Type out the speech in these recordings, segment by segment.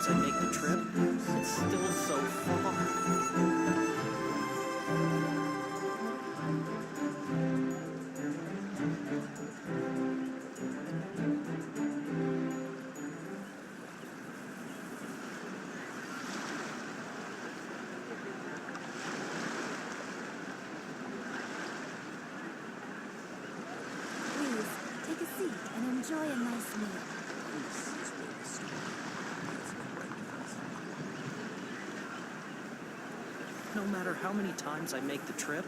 times I make the trip, it's still so far. Enjoy a nice meal. No matter how many times I make the trip,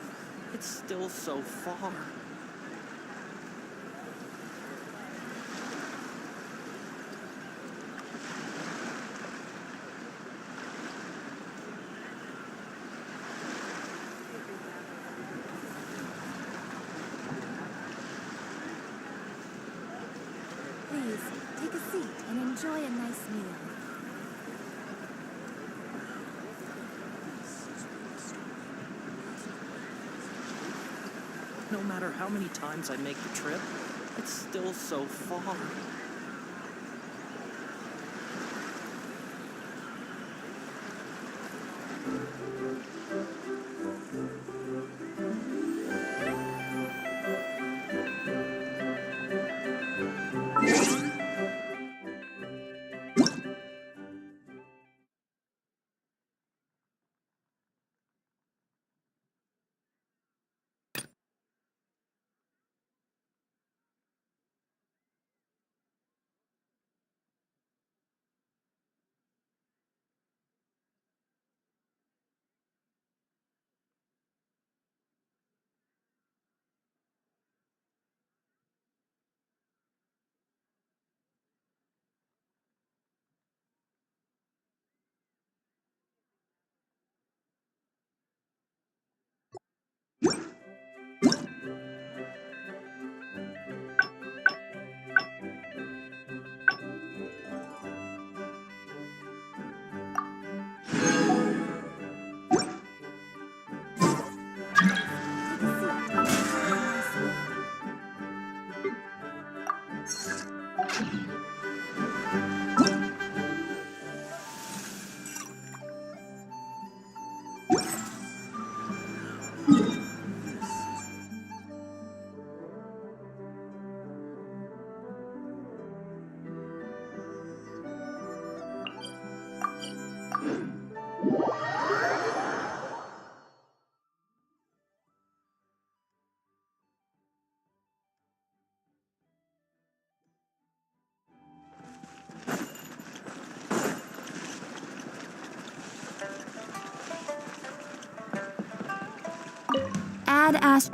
it's still so far. Please, take a seat and enjoy a nice meal. No matter how many times I make the trip, it's still so far. Add as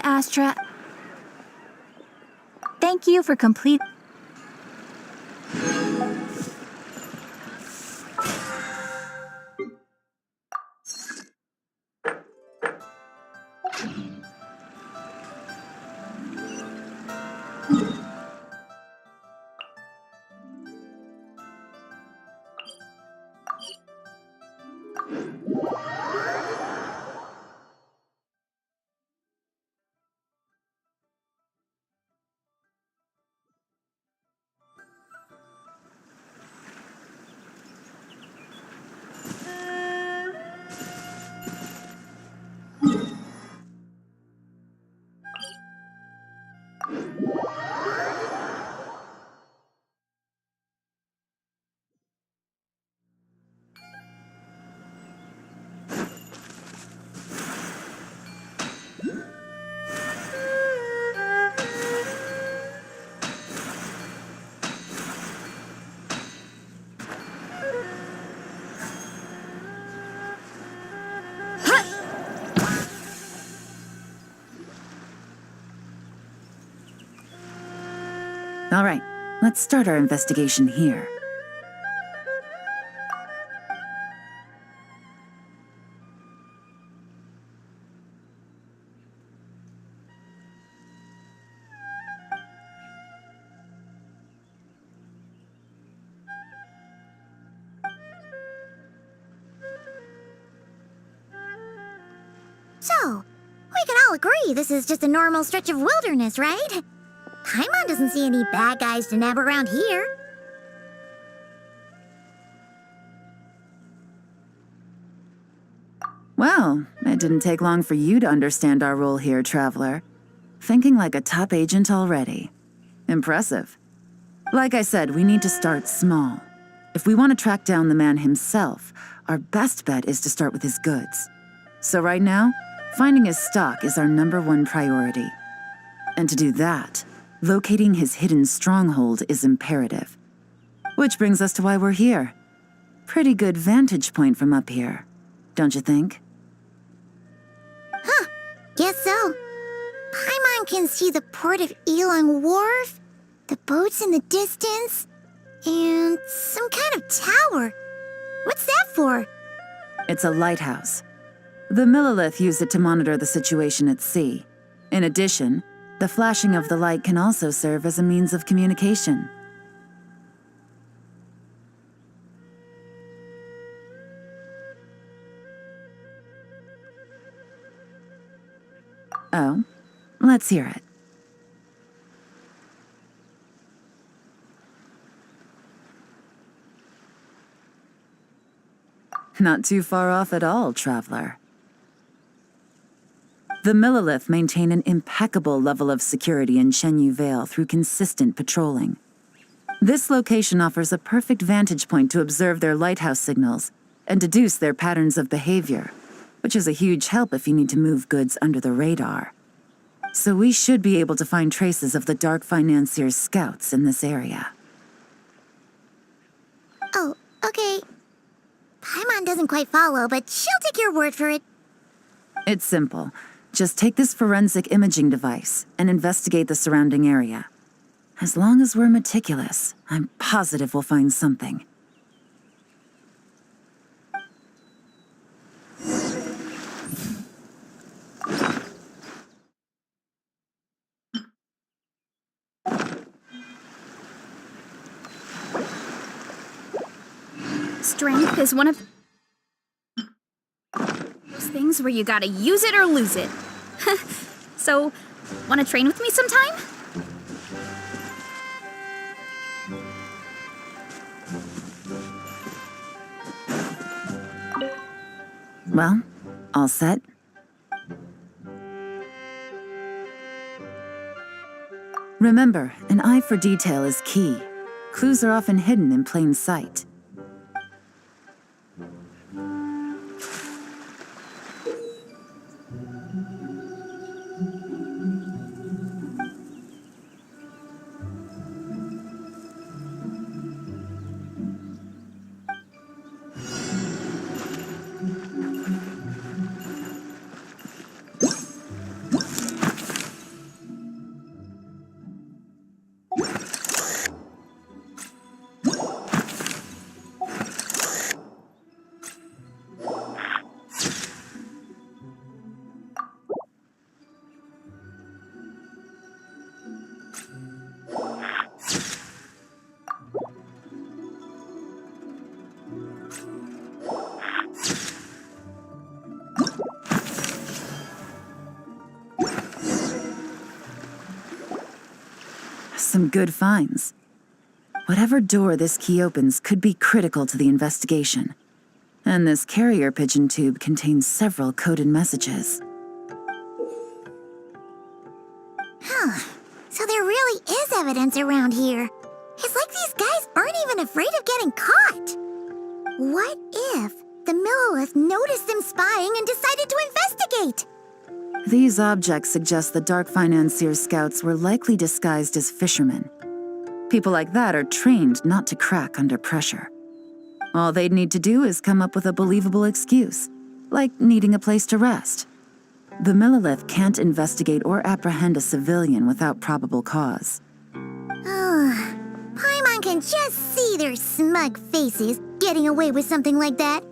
Astra. Thank you for complete. All right, let's start our investigation here. So, we can all agree this is just a normal stretch of wilderness, right? Paimon doesn't see any bad guys to nab around here. Well, it didn't take long for you to understand our role here, Traveler. Thinking like a top agent already. Impressive. Like I said, we need to start small. If we want to track down the man himself, our best bet is to start with his goods. So right now, finding his stock is our #1 priority. And to do that, locating his hidden stronghold is imperative. Which brings us to why we're here. Pretty good vantage point from up here, don't you think? Huh, guess so. Paimon can see the port of Elong Wharf, the boats in the distance, and some kind of tower. What's that for? It's a lighthouse. The Millilith use it to monitor the situation at sea. In addition, the flashing of the light can also serve as a means of communication. Oh, let's hear it. Not too far off at all, Traveler. The Millilith maintain an impeccable level of security in Shenyu Vale through consistent patrolling. This location offers a perfect vantage point to observe their lighthouse signals and deduce their patterns of behavior, which is a huge help if you need to move goods under the radar. So we should be able to find traces of the Dark Financier's scouts in this area. Oh, okay. Paimon doesn't quite follow, but she'll take your word for it. It's simple. Just take this forensic imaging device and investigate the surrounding area. As long as we're meticulous, I'm positive we'll find something. Strength is one of those things where you gotta use it or lose it. So, wanna train with me sometime? Well, all set? Remember, an eye for detail is key. Clues are often hidden in plain sight. some good finds. Whatever door this key opens could be critical to the investigation. And this carrier pigeon tube contains several coded messages. So there really is evidence around here. It's like these guys aren't even afraid of getting caught. What if the Millilith noticed them spying and decided to investigate? These objects suggest the Dark Financier scouts were likely disguised as fishermen. People like that are trained not to crack under pressure. All they'd need to do is come up with a believable excuse, like needing a place to rest. The Millilith can't investigate or apprehend a civilian without probable cause. Paimon can just see their smug faces getting away with something like that.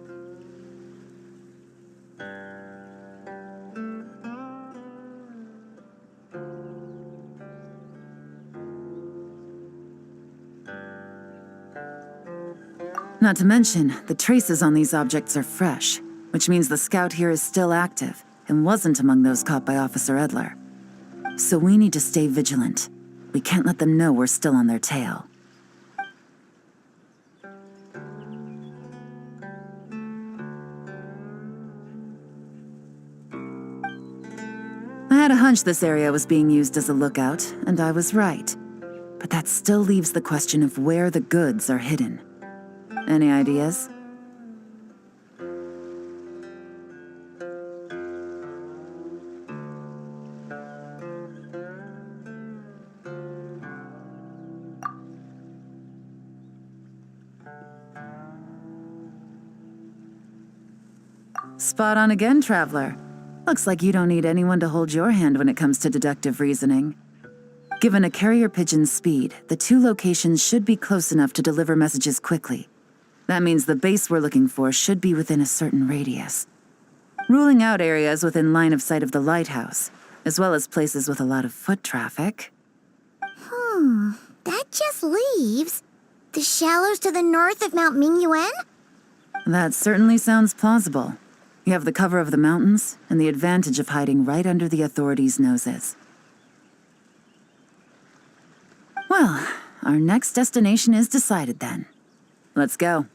Not to mention, the traces on these objects are fresh, which means the scout here is still active and wasn't among those caught by Officer Edler. So we need to stay vigilant. We can't let them know we're still on their tail. I had a hunch this area was being used as a lookout, and I was right. But that still leaves the question of where the goods are hidden. Any ideas? Spot on again, Traveler. Looks like you don't need anyone to hold your hand when it comes to deductive reasoning. Given a carrier pigeon's speed, the two locations should be close enough to deliver messages quickly. That means the base we're looking for should be within a certain radius. Ruling out areas within line of sight of the lighthouse, as well as places with a lot of foot traffic. That just leaves the shallows to the north of Mount Mingyuan? That certainly sounds plausible. You have the cover of the mountains and the advantage of hiding right under the authorities' noses. Well, our next destination is decided then. Let's go.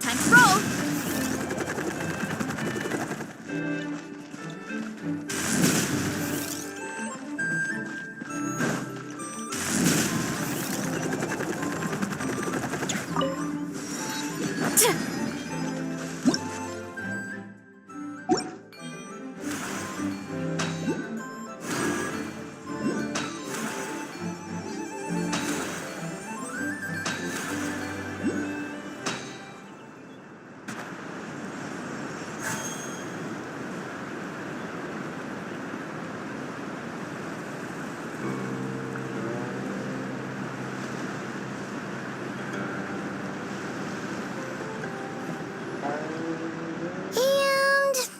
Time to roll.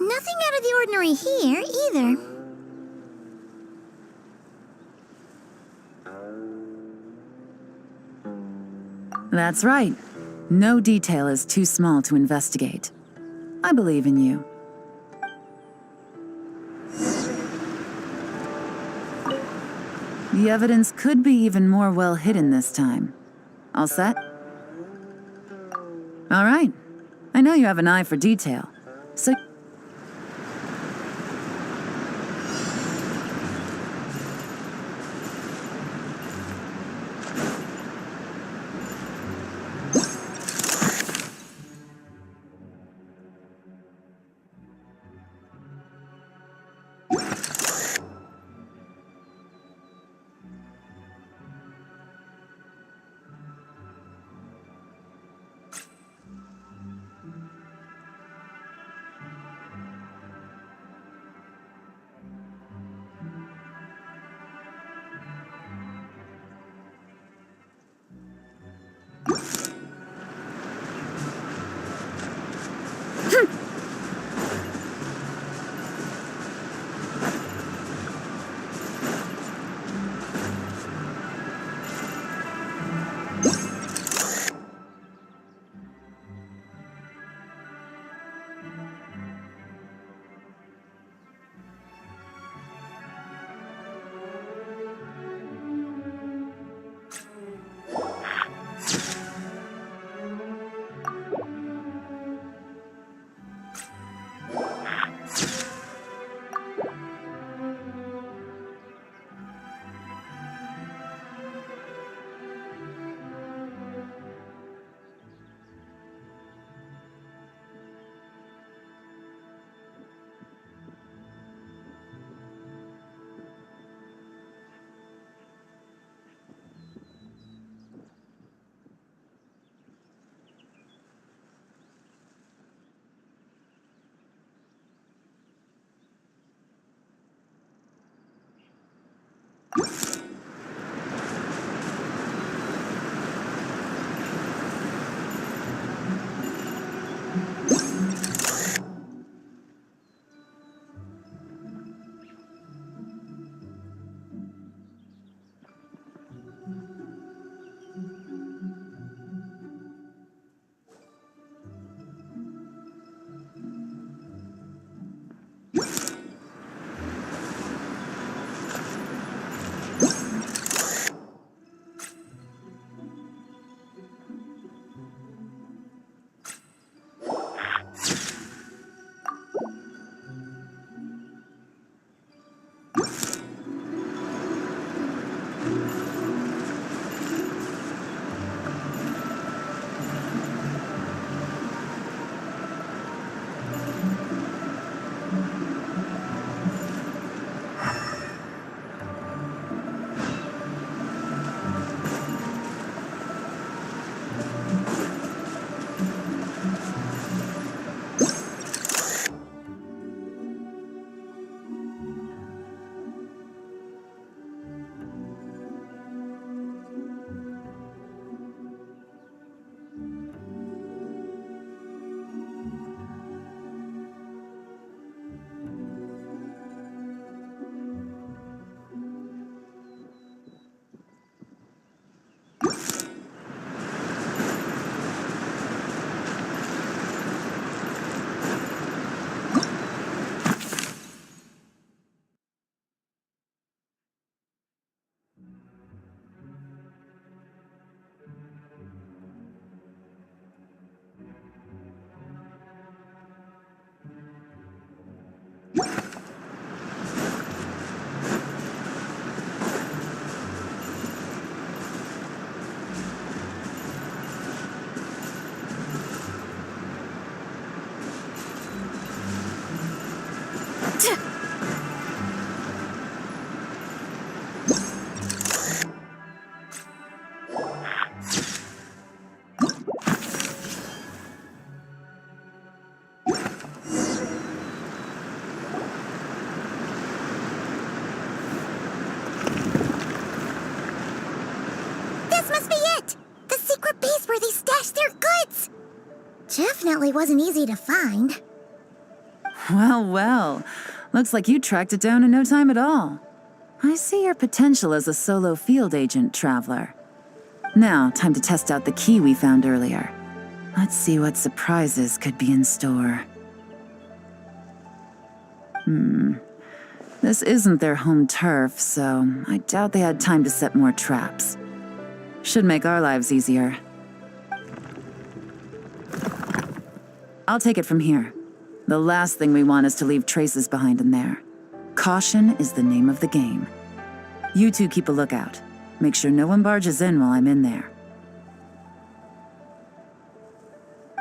Nothing out of the ordinary here, either. That's right. No detail is too small to investigate. I believe in you. The evidence could be even more well hidden this time. All set? All right. I know you have an eye for detail, so... must be it! The secret base where they stashed their goods! Definitely wasn't easy to find. Well, well. Looks like you tracked it down in no time at all. I see your potential as a solo field agent, Traveler. Now, time to test out the key we found earlier. Let's see what surprises could be in store. This isn't their home turf, so I doubt they had time to set more traps. Should make our lives easier. I'll take it from here. The last thing we want is to leave traces behind in there. Caution is the name of the game. You two keep a lookout. Make sure no one barges in while I'm in there.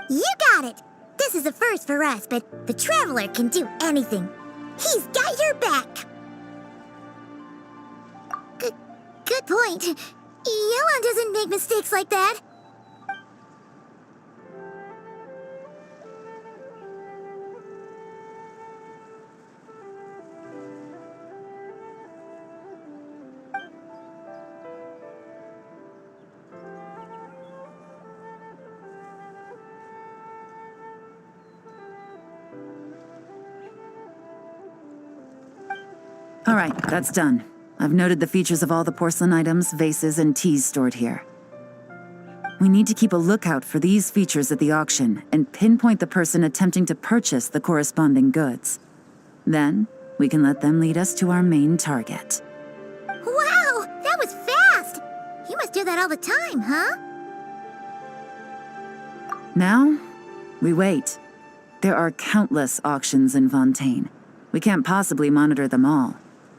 You got it! This is a first for us, but the Traveler can do anything. He's got your back! Good point. Yelan doesn't make mistakes like that. All right, that's done. I've noted the features of all the porcelain items, vases, and teas stored here. We need to keep a lookout for these features at the auction and pinpoint the person attempting to purchase the corresponding goods. Then, we can let them lead us to our main target. Wow, that was fast! You must do that all the time, huh? Now, we wait. There are countless auctions in Fontaine. We can't possibly monitor them all.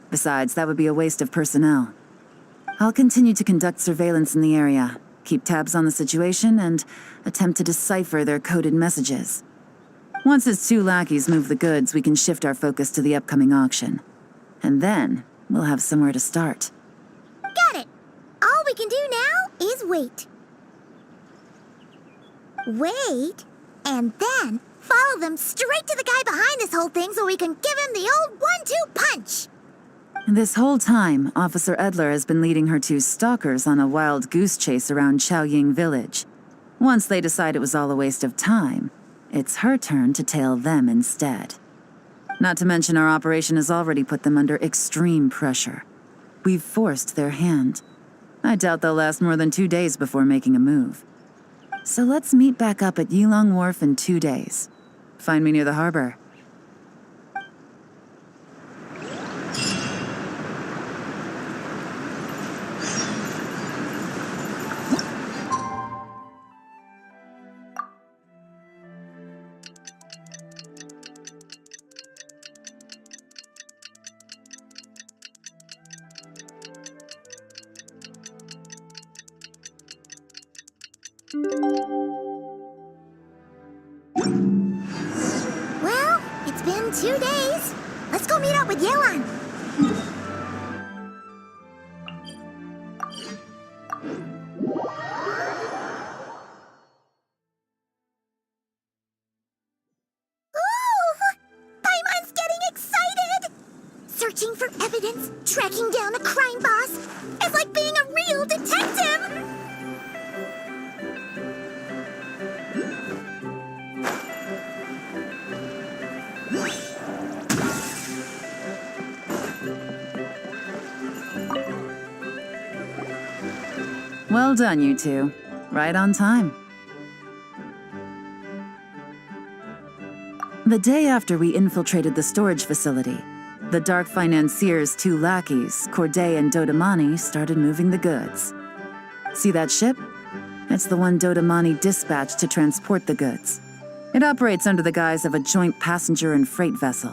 Besides, that would be a waste of personnel. I'll continue to conduct surveillance in the area, keep tabs on the situation, and attempt to decipher their coded messages. Once his two lackeys move the goods, we can shift our focus to the upcoming auction. And then, we'll have somewhere to start. Got it! All we can do now is wait. Wait, and then follow them straight to the guy behind this whole thing so we can give him the old 1-2 punch! This whole time, Officer Edler has been leading her two stalkers on a wild goose chase around Chaoying village. Once they decide it was all a waste of time, it's her turn to tail them instead. Not to mention our operation has already put them under extreme pressure. We've forced their hand. I doubt they'll last more than 2 days before making a move. So let's meet back up at Yilong Wharf in 2 days. Find me near the harbor. Well, it's been 2 days. Let's go meet up with Yelan. Ooh! Paimon's getting excited! Searching for evidence, tracking down a crime boss. It's like being a real detective! Well done, you two. Right on time. The day after we infiltrated the storage facility, the Dark Financier's two lackeys, Corday and Dodamani, started moving the goods. See that ship? It's the one Dodamani dispatched to transport the goods. It operates under the guise of a joint passenger and freight vessel.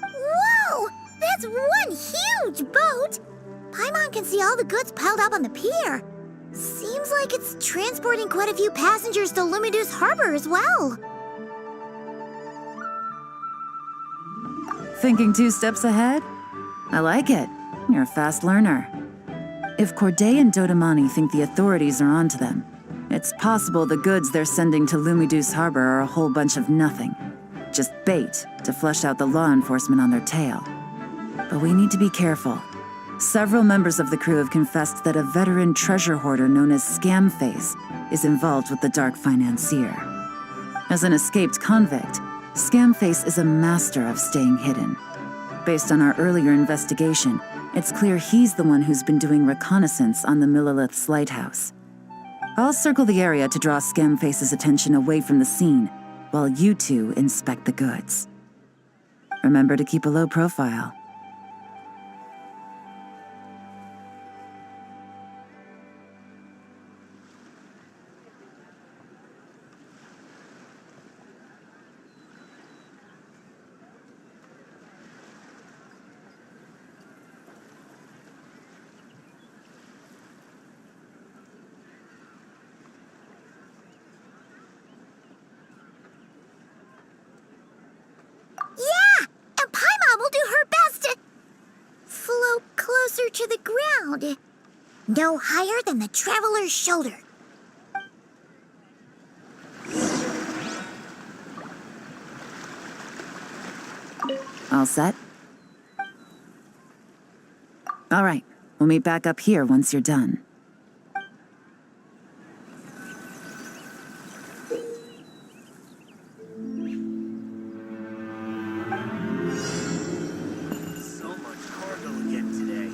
Whoa! That's one huge boat! Paimon can see all the goods piled up on the pier. Seems like it's transporting quite a few passengers to Lumidus Harbor as well. Thinking 2 steps ahead? I like it. You're a fast learner. If Corday and Dodamani think the authorities are onto them, it's possible the goods they're sending to Lumidus Harbor are a whole bunch of nothing. Just bait to flush out the law enforcement on their tail. But we need to be careful. Several members of the crew have confessed that a veteran treasure hoarder known as Scamface is involved with the dark financier. As an escaped convict, Scamface is a master of staying hidden. Based on our earlier investigation, it's clear he's the one who's been doing reconnaissance on the Millilith's lighthouse. I'll circle the area to draw Scamface's attention away from the scene, while you two inspect the goods. Remember to keep a low profile. Yeah! And Paimon will do her best to float closer to the ground. No higher than the traveler's shoulder. All set? All right, we'll meet back up here once you're done. So much cargo again today.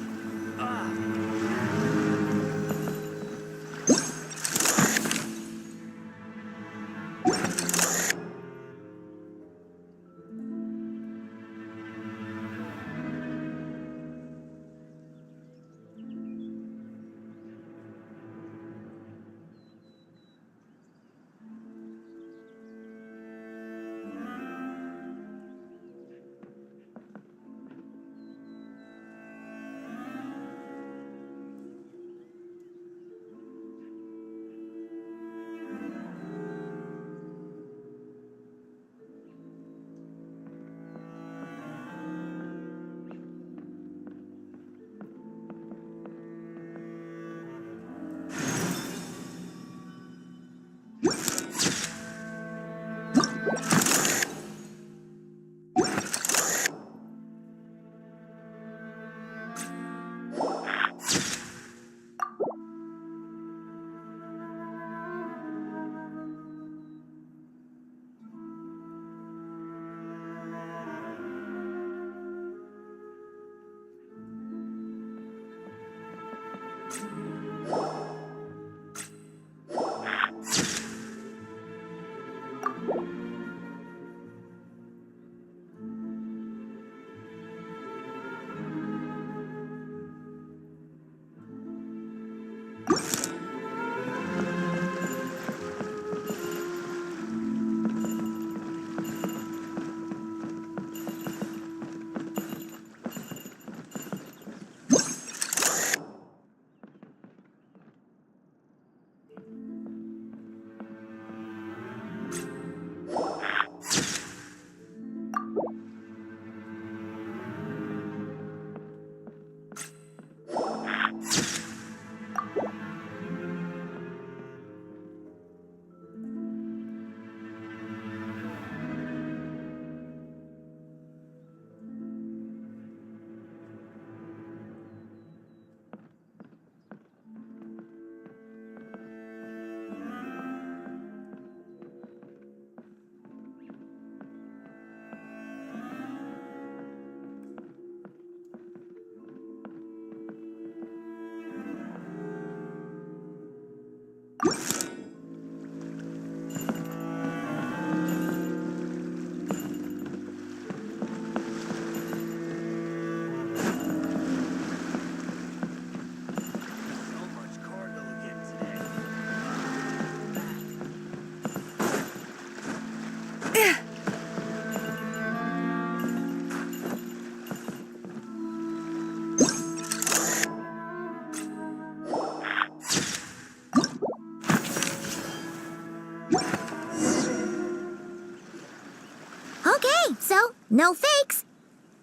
No fakes.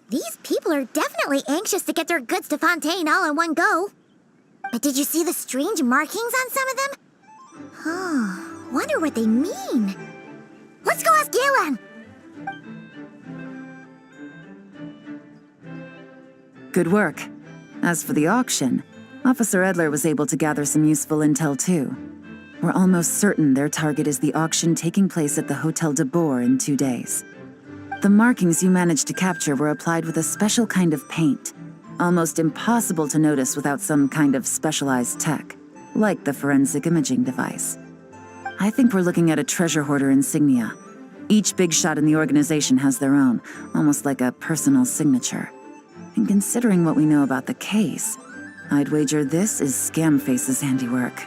These people are definitely anxious to get their goods to Fontaine all in one go. But did you see the strange markings on some of them? Oh, wonder what they mean. Let's go ask Galen. Good work. As for the auction, Officer Edler was able to gather some useful intel too. We're almost certain their target is the auction taking place at the Hotel de Boer in 2 days. The markings you managed to capture were applied with a special kind of paint, almost impossible to notice without some kind of specialized tech, like the forensic imaging device. I think we're looking at a treasure hoarder insignia. Each big shot in the organization has their own, almost like a personal signature. And considering what we know about the case, I'd wager this is Scamface's handiwork.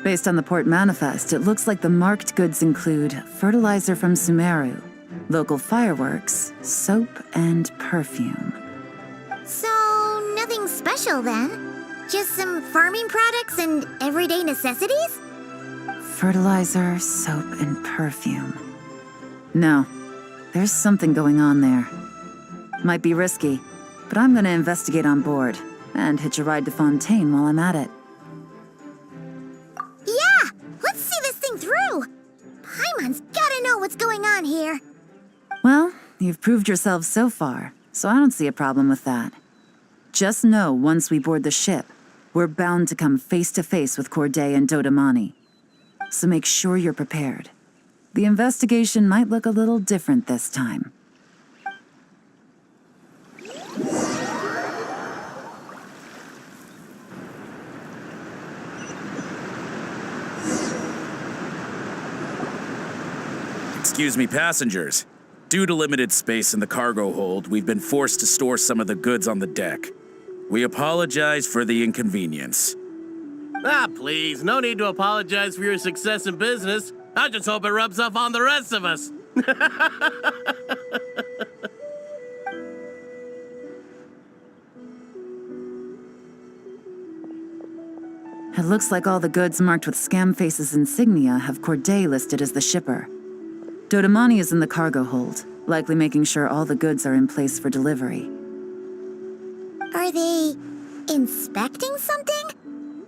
Based on the port manifest, it looks like the marked goods include fertilizer from Sumeru, local fireworks, soap, and perfume. So, nothing special then? Just some farming products and everyday necessities? Fertilizer, soap, and perfume. No, there's something going on there. Might be risky, but I'm gonna investigate on board and hitch a ride to Fontaine while I'm at it. Yeah! Let's see this thing through! Paimon's gotta know what's going on here. Well, you've proved yourself so far, so I don't see a problem with that. Just know once we board the ship, we're bound to come face to face with Corday and Dodamani. So make sure you're prepared. The investigation might look a little different this time. Excuse me, passengers. Due to limited space in the cargo hold, we've been forced to store some of the goods on the deck. We apologize for the inconvenience. Ah, please, no need to apologize for your success in business. I just hope it rubs off on the rest of us. It looks like all the goods marked with Scamface's insignia have Corday listed as the shipper. Dodamani is in the cargo hold, likely making sure all the goods are in place for delivery. Are they inspecting something?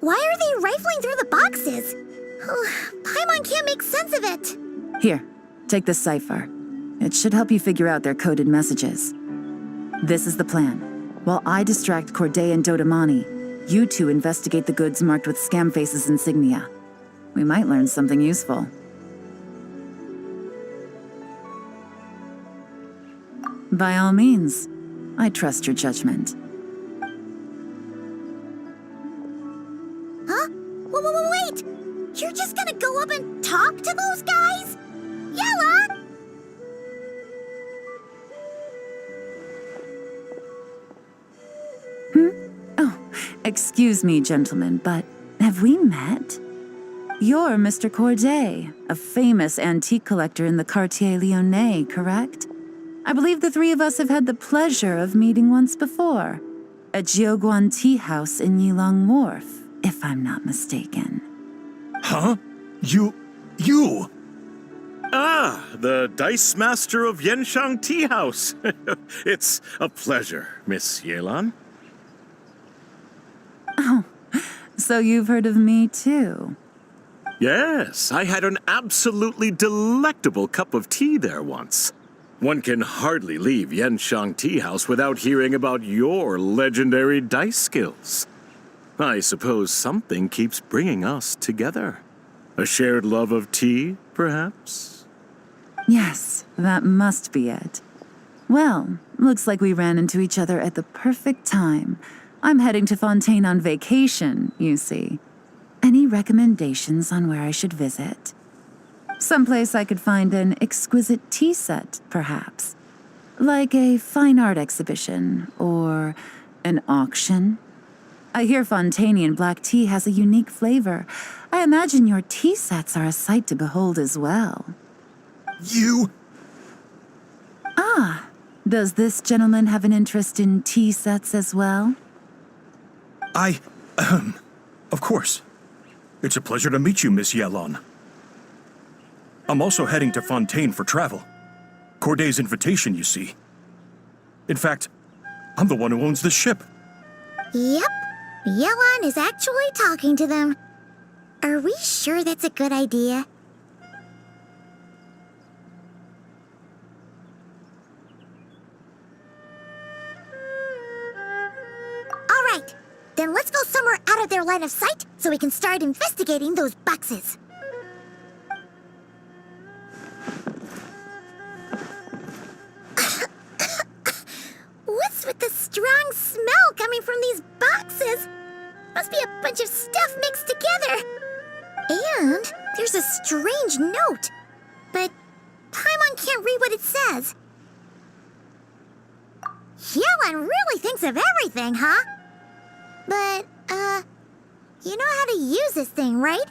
Why are they rifling through the boxes? Oh, Paimon can't make sense of it. Here, take this cipher. It should help you figure out their coded messages. This is the plan. While I distract Corday and Dodamani, you two investigate the goods marked with Scamface's insignia. We might learn something useful. By all means, I trust your judgment. Huh? Wait! You're just gonna go up and talk to those guys? Yella! Oh, excuse me, gentlemen, but have we met? You're Mr. Corday, a famous antique collector in the Quartier Lyonnais, correct? I believe the three of us have had the pleasure of meeting once before, at Jiuguan Tea House in Yilong Wharf, if I'm not mistaken. Huh? You... Ah, the Dice Master of Yenshang Tea House. It's a pleasure, Miss Yelan. Oh, so you've heard of me too? Yes, I had an absolutely delectable cup of tea there once. One can hardly leave Yenshang Tea House without hearing about your legendary dice skills. I suppose something keeps bringing us together. A shared love of tea, perhaps? Yes, that must be it. Well, looks like we ran into each other at the perfect time. I'm heading to Fontaine on vacation, you see. Any recommendations on where I should visit? Someplace I could find an exquisite tea set, perhaps. Like a fine art exhibition, or an auction. I hear Fontainian black tea has a unique flavor. I imagine your tea sets are a sight to behold as well. You... Ah, does this gentleman have an interest in tea sets as well? Of course. It's a pleasure to meet you, Miss Yelon. I'm also heading to Fontaine for travel. Corday's invitation, you see. In fact, I'm the one who owns the ship. Yep. Yelon is actually talking to them. Are we sure that's a good idea? Then let's go somewhere out of their line of sight so we can start investigating those boxes. What's with the strong smell coming from these boxes? Must be a bunch of stuff mixed together. And there's a strange note. But Paimon can't read what it says. Yelan really thinks of everything, huh? But, you know how to use this thing, right?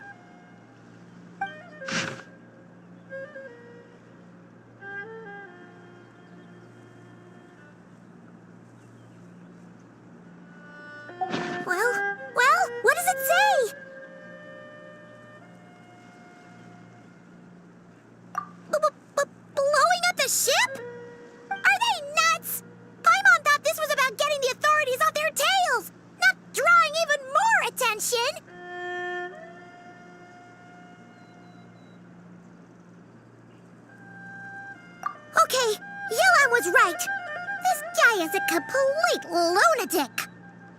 Well, what does it say? Blowing up the ship? Are they nuts? Paimon thought this was about getting the authorities off their tails, not drawing even more attention. Okay, Yelan was right. This guy is a complete lunatic.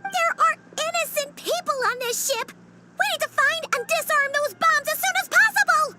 There are innocent people on this ship. We need to find and disarm those bombs as soon as possible.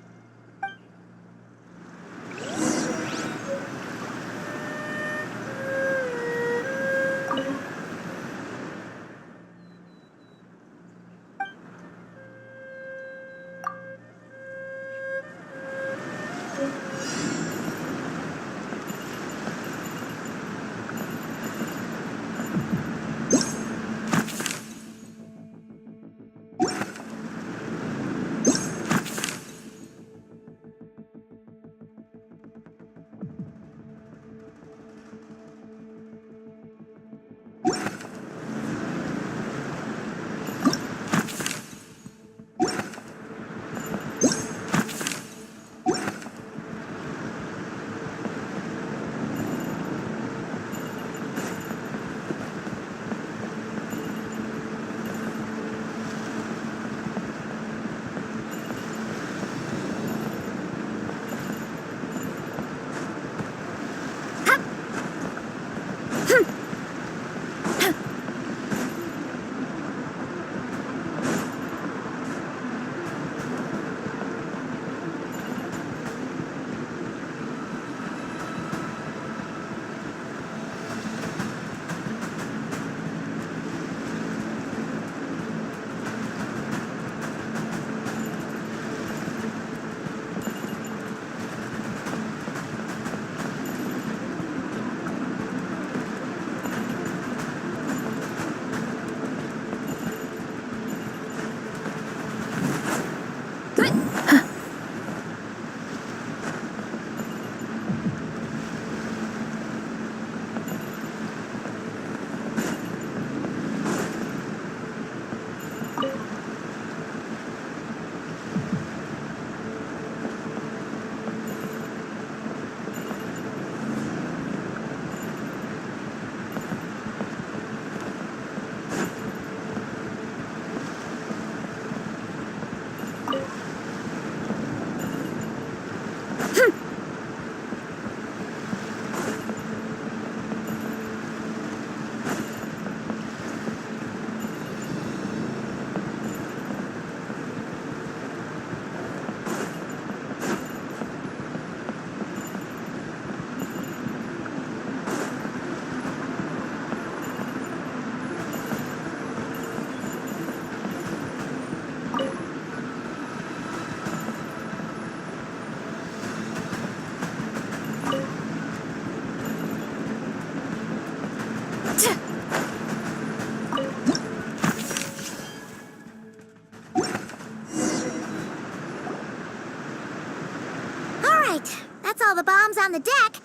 That's all the bombs on the deck.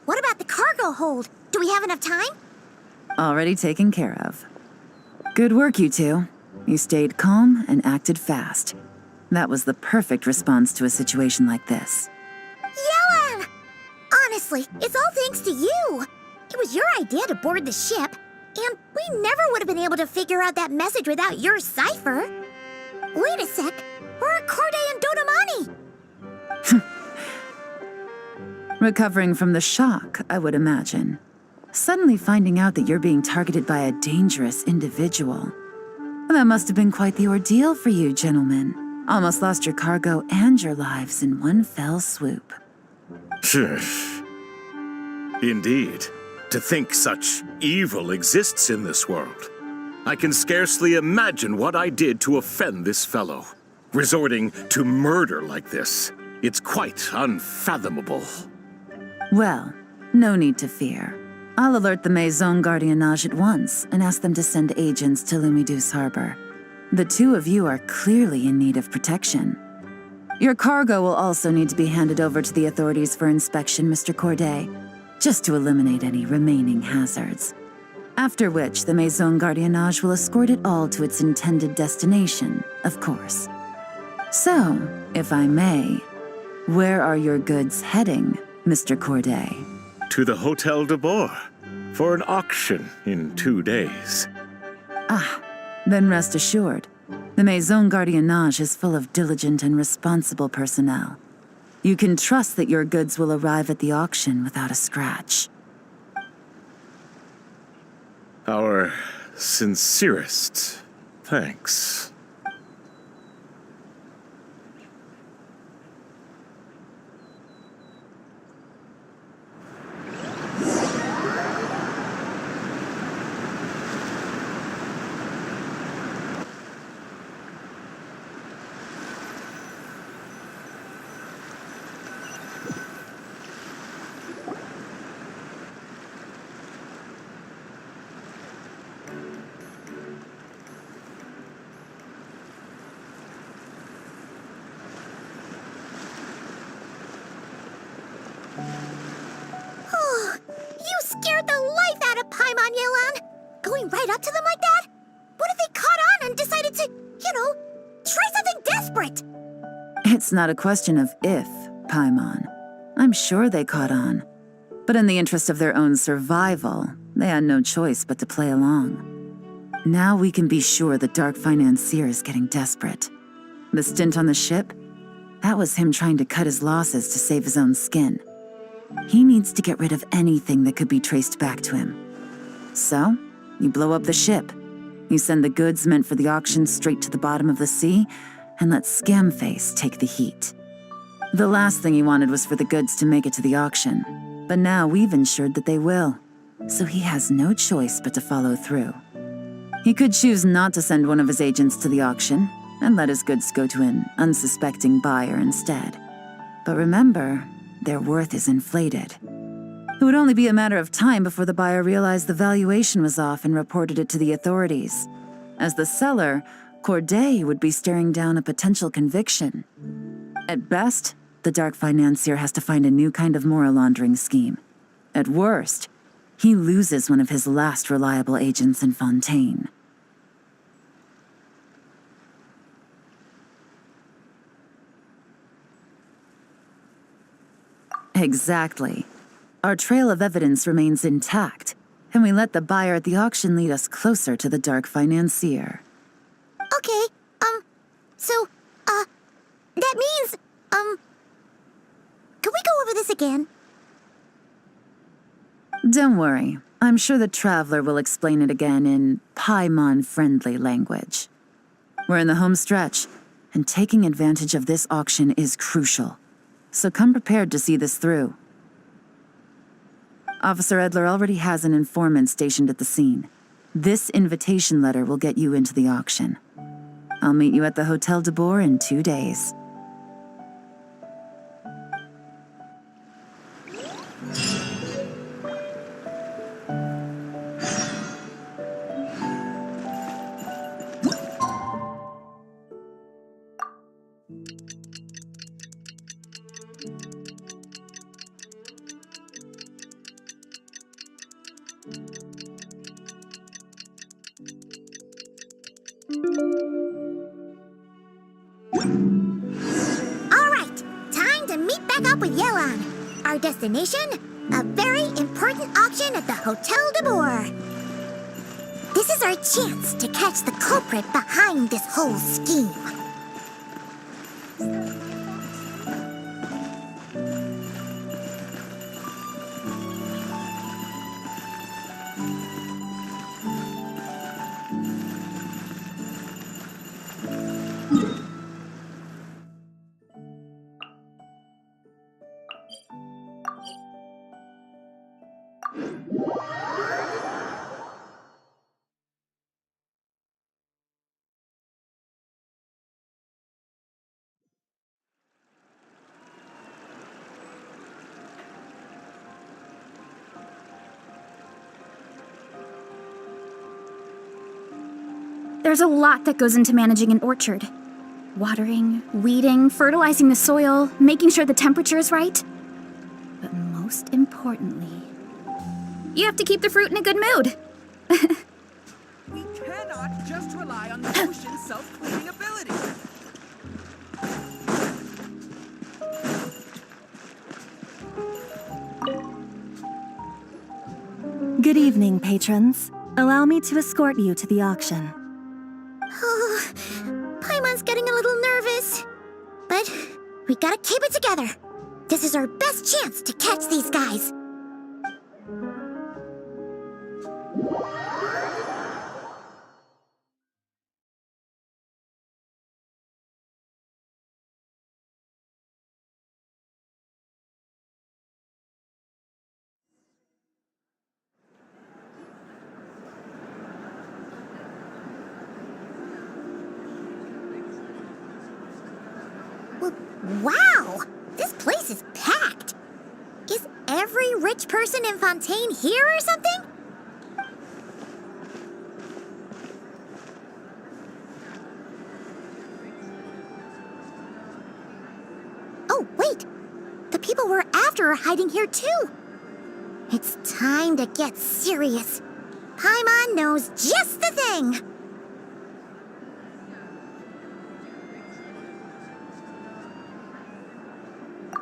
What about the cargo hold? Do we have enough time? Already taken care of. Good work, you two. You stayed calm and acted fast. That was the perfect response to a situation like this. Yelan! Honestly, it's all thanks to you. It was your idea to board the ship, and we never would have been able to figure out that message without your cipher. Wait a sec. Where are Corday and Dodamani? Recovering from the shock, I would imagine. Suddenly finding out that you're being targeted by a dangerous individual. That must have been quite the ordeal for you, gentlemen. Almost lost your cargo and your lives in one fell swoop. Indeed. To think such evil exists in this world. I can scarcely imagine what I did to offend this fellow. Resorting to murder like this. It's quite unfathomable. Well, no need to fear. I'll alert the Maison Gardiennage at once and ask them to send agents to Lumidus Harbor. The two of you are clearly in need of protection. Your cargo will also need to be handed over to the authorities for inspection, Mr. Corday, just to eliminate any remaining hazards. After which, the Maison Gardiennage will escort it all to its intended destination, of course. So, if I may, where are your goods heading, Mr. Corday? To the Hotel de Boer for an auction in 2 days. Then rest assured, the Maison Gardiennage is full of diligent and responsible personnel. You can trust that your goods will arrive at the auction without a scratch. Our sincerest thanks. You scared the life out of Paimon, Yelan! Going right up to them like that? What if they caught on and decided to, try something desperate? It's not a question of if, Paimon. I'm sure they caught on. But in the interest of their own survival, they had no choice but to play along. Now we can be sure the Dark Financier is getting desperate. The stint on the ship? That was him trying to cut his losses to save his own skin. He needs to get rid of anything that could be traced back to him. So, you blow up the ship. You send the goods meant for the auction straight to the bottom of the sea, and let Scamface take the heat. The last thing he wanted was for the goods to make it to the auction, but now we've ensured that they will, so he has no choice but to follow through. He could choose not to send one of his agents to the auction, and let his goods go to an unsuspecting buyer instead. But remember, their worth is inflated. It would only be a matter of time before the buyer realized the valuation was off and reported it to the authorities. As the seller, Corday would be staring down a potential conviction. At best, the Dark Financier has to find a new kind of moral laundering scheme. At worst, he loses one of his last reliable agents in Fontaine. Exactly. Our trail of evidence remains intact, and we let the buyer at the auction lead us closer to the Dark Financier. Okay, that means, can we go over this again? Don't worry. I'm sure the Traveler will explain it again in Paimon-friendly language. We're in the home stretch, and taking advantage of this auction is crucial. So come prepared to see this through. Officer Edler already has an informant stationed at the scene. This invitation letter will get you into the auction. I'll meet you at the Hotel de Boer in 2 days. Our destination? A very important auction at the Hotel de Boer. This is our chance to catch the culprit behind this whole scheme. There's a lot that goes into managing an orchard. Watering, weeding, fertilizing the soil, making sure the temperature is right. But most importantly, you have to keep the fruit in a good mood. We cannot just rely on the ocean's self-cleaning ability. Good evening, patrons. Allow me to escort you to the auction. Oh, Paimon's getting a little nervous. But we gotta keep it together. This is our best chance to catch these guys. Wow! This place is packed! Is every rich person in Fontaine here or something? Oh, wait! The people we're after are hiding here too! It's time to get serious. Paimon knows just the thing!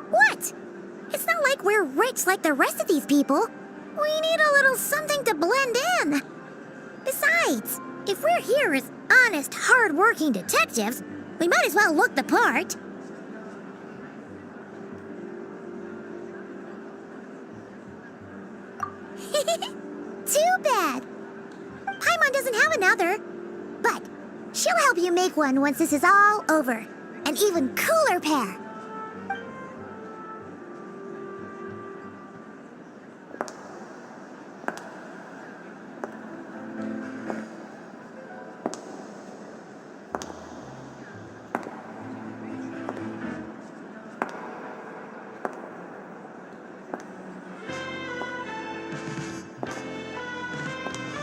What? It's not like we're rich like the rest of these people. We need a little something to blend in. Besides, if we're here as honest, hard-working detectives, we might as well look the part. Too bad. Paimon doesn't have another. But she'll help you make one once this is all over. An even cooler pair.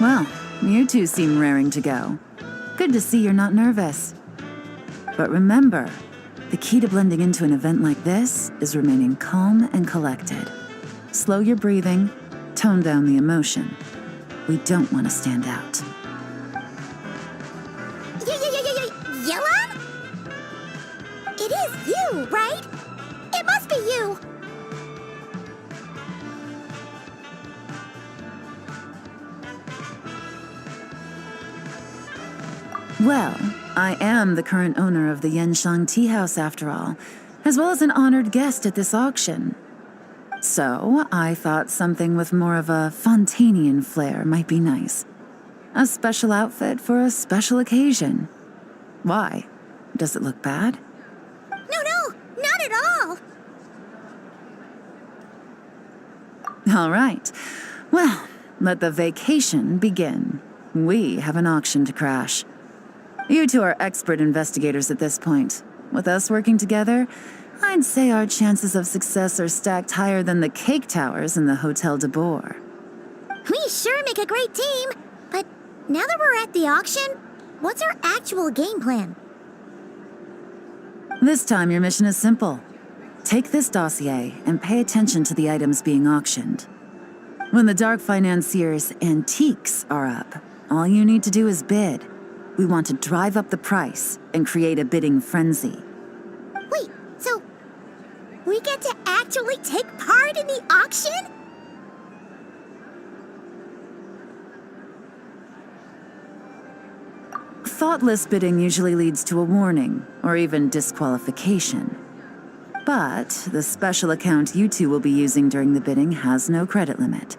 Well, you two seem raring to go. Good to see you're not nervous. But remember, the key to blending into an event like this is remaining calm and collected. Slow your breathing, tone down the emotion. We don't want to stand out. Yelan? It is you, right? It must be you. Well, I am the current owner of the Genshin Tea House after all, as well as an honored guest at this auction. So, I thought something with more of a Fontainian flair might be nice. A special outfit for a special occasion. Why? Does it look bad? No, not at all. All right. Well, let the vacation begin. We have an auction to crash. You two are expert investigators at this point. With us working together, I'd say our chances of success are stacked higher than the cake towers in the Hotel de Boer. We sure make a great team. But now that we're at the auction, what's our actual game plan? This time your mission is simple. Take this dossier and pay attention to the items being auctioned. When the Dark Financier's antiques are up, all you need to do is bid. We want to drive up the price and create a bidding frenzy. Wait, so we get to actually take part in the auction? Thoughtless bidding usually leads to a warning, or even disqualification. But the special account you two will be using during the bidding has no credit limit.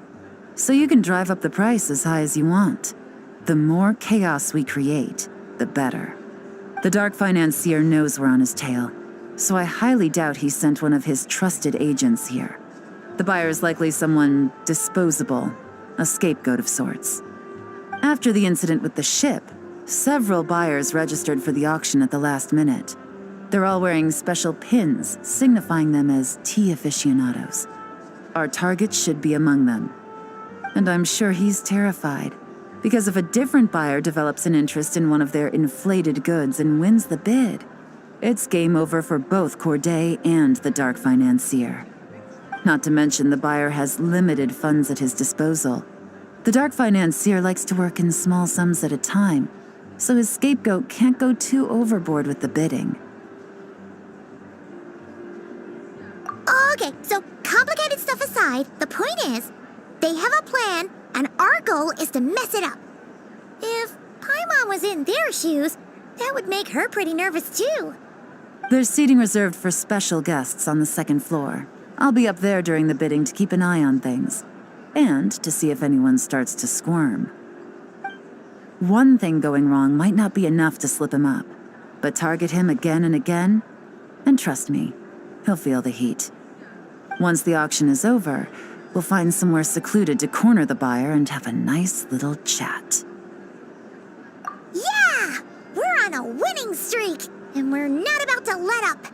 So you can drive up the price as high as you want. The more chaos we create, the better. The Dark Financier knows we're on his tail, so I highly doubt he sent one of his trusted agents here. The buyer is likely someone disposable, a scapegoat of sorts. After the incident with the ship, several buyers registered for the auction at the last minute. They're all wearing special pins, signifying them as tea aficionados. Our target should be among them. And I'm sure he's terrified. Because if a different buyer develops an interest in one of their inflated goods and wins the bid, it's game over for both Corday and the Dark Financier. Not to mention the buyer has limited funds at his disposal. The Dark Financier likes to work in small sums at a time, so his scapegoat can't go too overboard with the bidding. Okay, so complicated stuff aside, the point is, they have a plan, and our goal is to mess it up. If Paimon was in their shoes, that would make her pretty nervous too. There's seating reserved for special guests on the second floor. I'll be up there during the bidding to keep an eye on things, and to see if anyone starts to squirm. One thing going wrong might not be enough to slip him up, but target him again and again, and trust me, he'll feel the heat. Once the auction is over, we'll find somewhere secluded to corner the buyer and have a nice little chat. Yeah! We're on a winning streak, and we're not about to let up.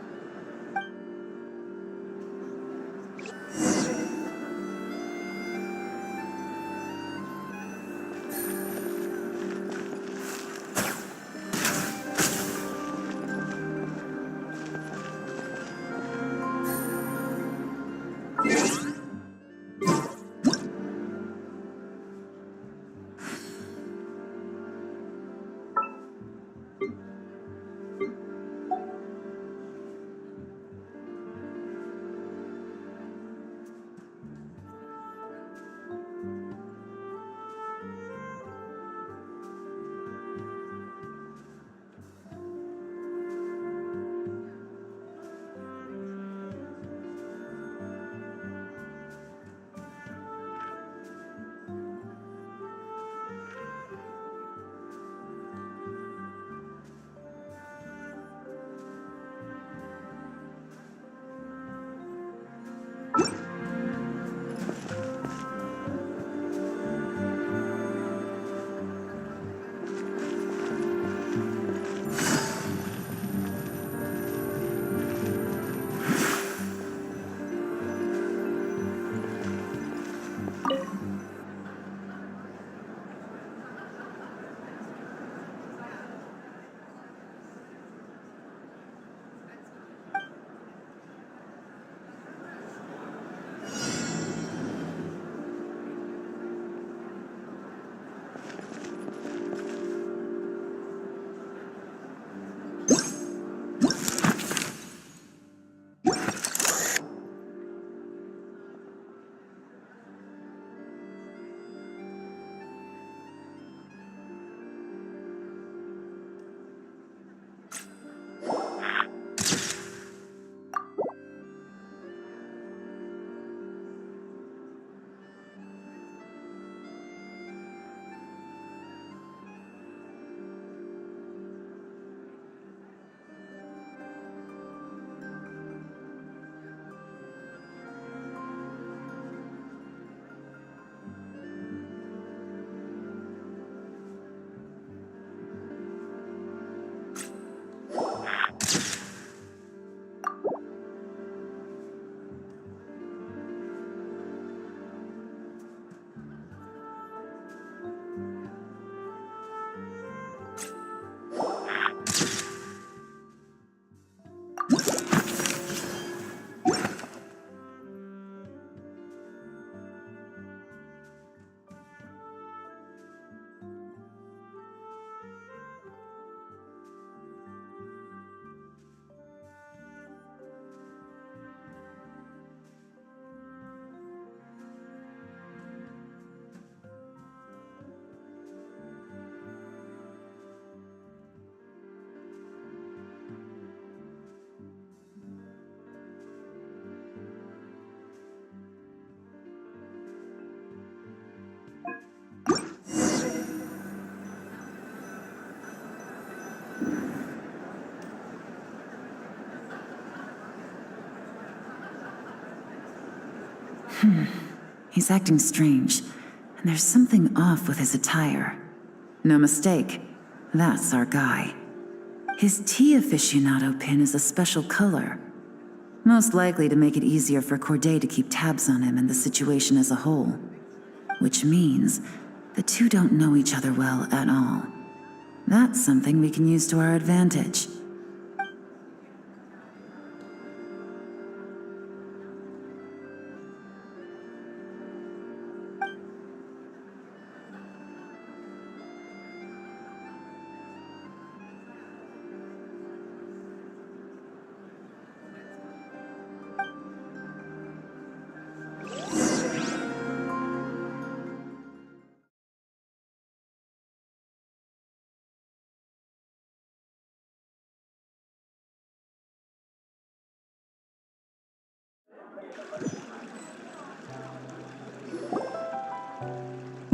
He's acting strange, and there's something off with his attire. No mistake, that's our guy. His tea aficionado pin is a special color, most likely to make it easier for Corday to keep tabs on him and the situation as a whole. Which means the two don't know each other well at all. That's something we can use to our advantage.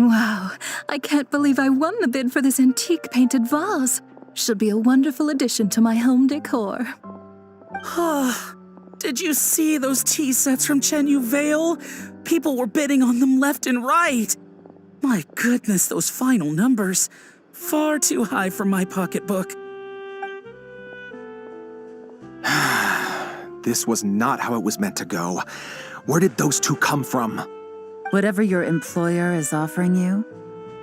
Wow, I can't believe I won the bid for this antique painted vase. Should be a wonderful addition to my home decor. Did you see those tea sets from Chenyu Vale? People were bidding on them left and right. My goodness, those final numbers. Far too high for my pocketbook. This was not how it was meant to go. Where did those two come from? Whatever your employer is offering you,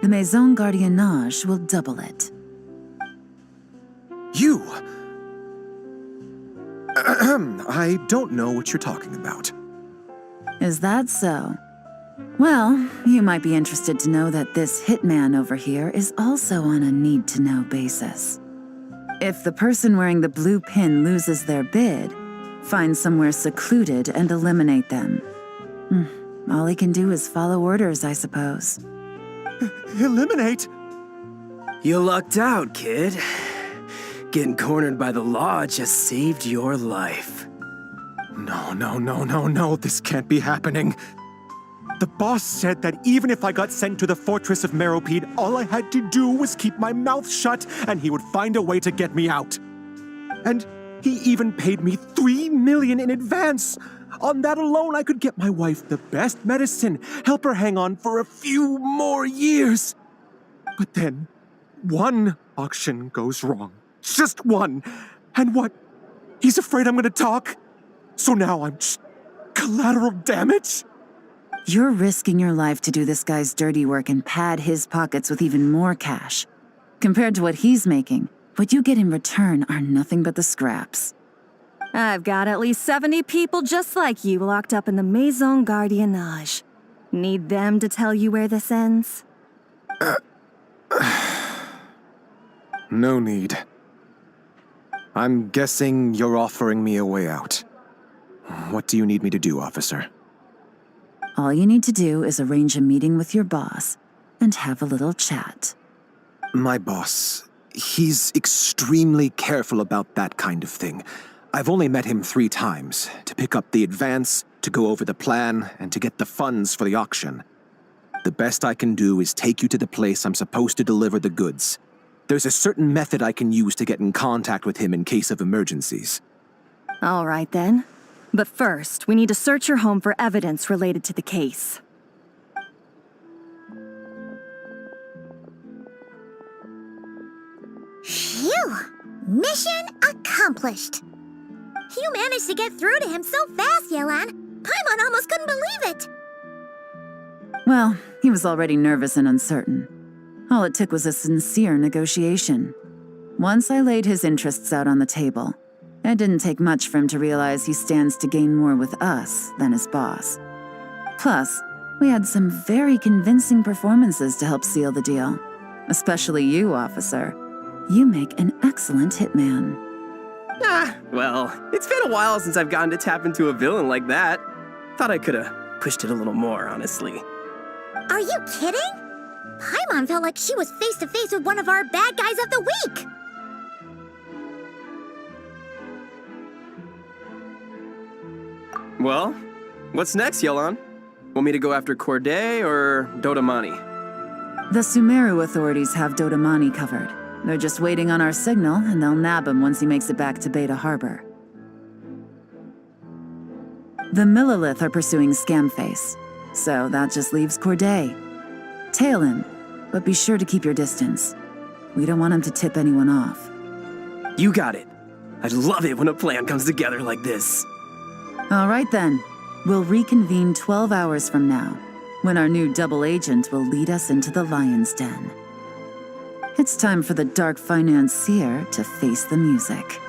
the Maison Gardiennage will double it. You! I don't know what you're talking about. Is that so? Well, you might be interested to know that this hitman over here is also on a need-to-know basis. If the person wearing the blue pin loses their bid, find somewhere secluded and eliminate them. All he can do is follow orders, I suppose. Eliminate? You lucked out, kid. Getting cornered by the law just saved your life. No, this can't be happening. The boss said that even if I got sent to the fortress of Meropide, all I had to do was keep my mouth shut and he would find a way to get me out. And he even paid me $3 million in advance. On that alone, I could get my wife the best medicine, help her hang on for a few more years. But then, one auction goes wrong. Just one. And what? He's afraid I'm gonna talk? So now I'm just collateral damage? You're risking your life to do this guy's dirty work and pad his pockets with even more cash. Compared to what he's making, what you get in return are nothing but the scraps. I've got at least 70 people just like you locked up in the Maison Gardiennage. Need them to tell you where this ends? No need. I'm guessing you're offering me a way out. What do you need me to do, officer? All you need to do is arrange a meeting with your boss and have a little chat. My boss, he's extremely careful about that kind of thing. I've only met him 3 times, to pick up the advance, to go over the plan, and to get the funds for the auction. The best I can do is take you to the place I'm supposed to deliver the goods. There's a certain method I can use to get in contact with him in case of emergencies. All right then. But first, we need to search your home for evidence related to the case. Phew! Mission accomplished. You managed to get through to him so fast, Yelan. Paimon almost couldn't believe it. Well, he was already nervous and uncertain. All it took was a sincere negotiation. Once I laid his interests out on the table, it didn't take much for him to realize he stands to gain more with us than his boss. Plus, we had some very convincing performances to help seal the deal. Especially you, officer. You make an excellent hitman. Well, it's been a while since I've gotten to tap into a villain like that. Thought I could've pushed it a little more, honestly. Are you kidding? Paimon felt like she was face to face with one of our bad guys of the week. Well, what's next, Yelan? Want me to go after Corday or Dodamani? The Sumeru authorities have Dodamani covered. They're just waiting on our signal, and they'll nab him once he makes it back to Beta Harbor. The Millilith are pursuing Scamface, so that just leaves Corday. Tail him, but be sure to keep your distance. We don't want him to tip anyone off. You got it. I love it when a plan comes together like this. All right then. We'll reconvene 12 hours from now. when our new double agent will lead us into the lion's den. It's time for the dark financier to face the music.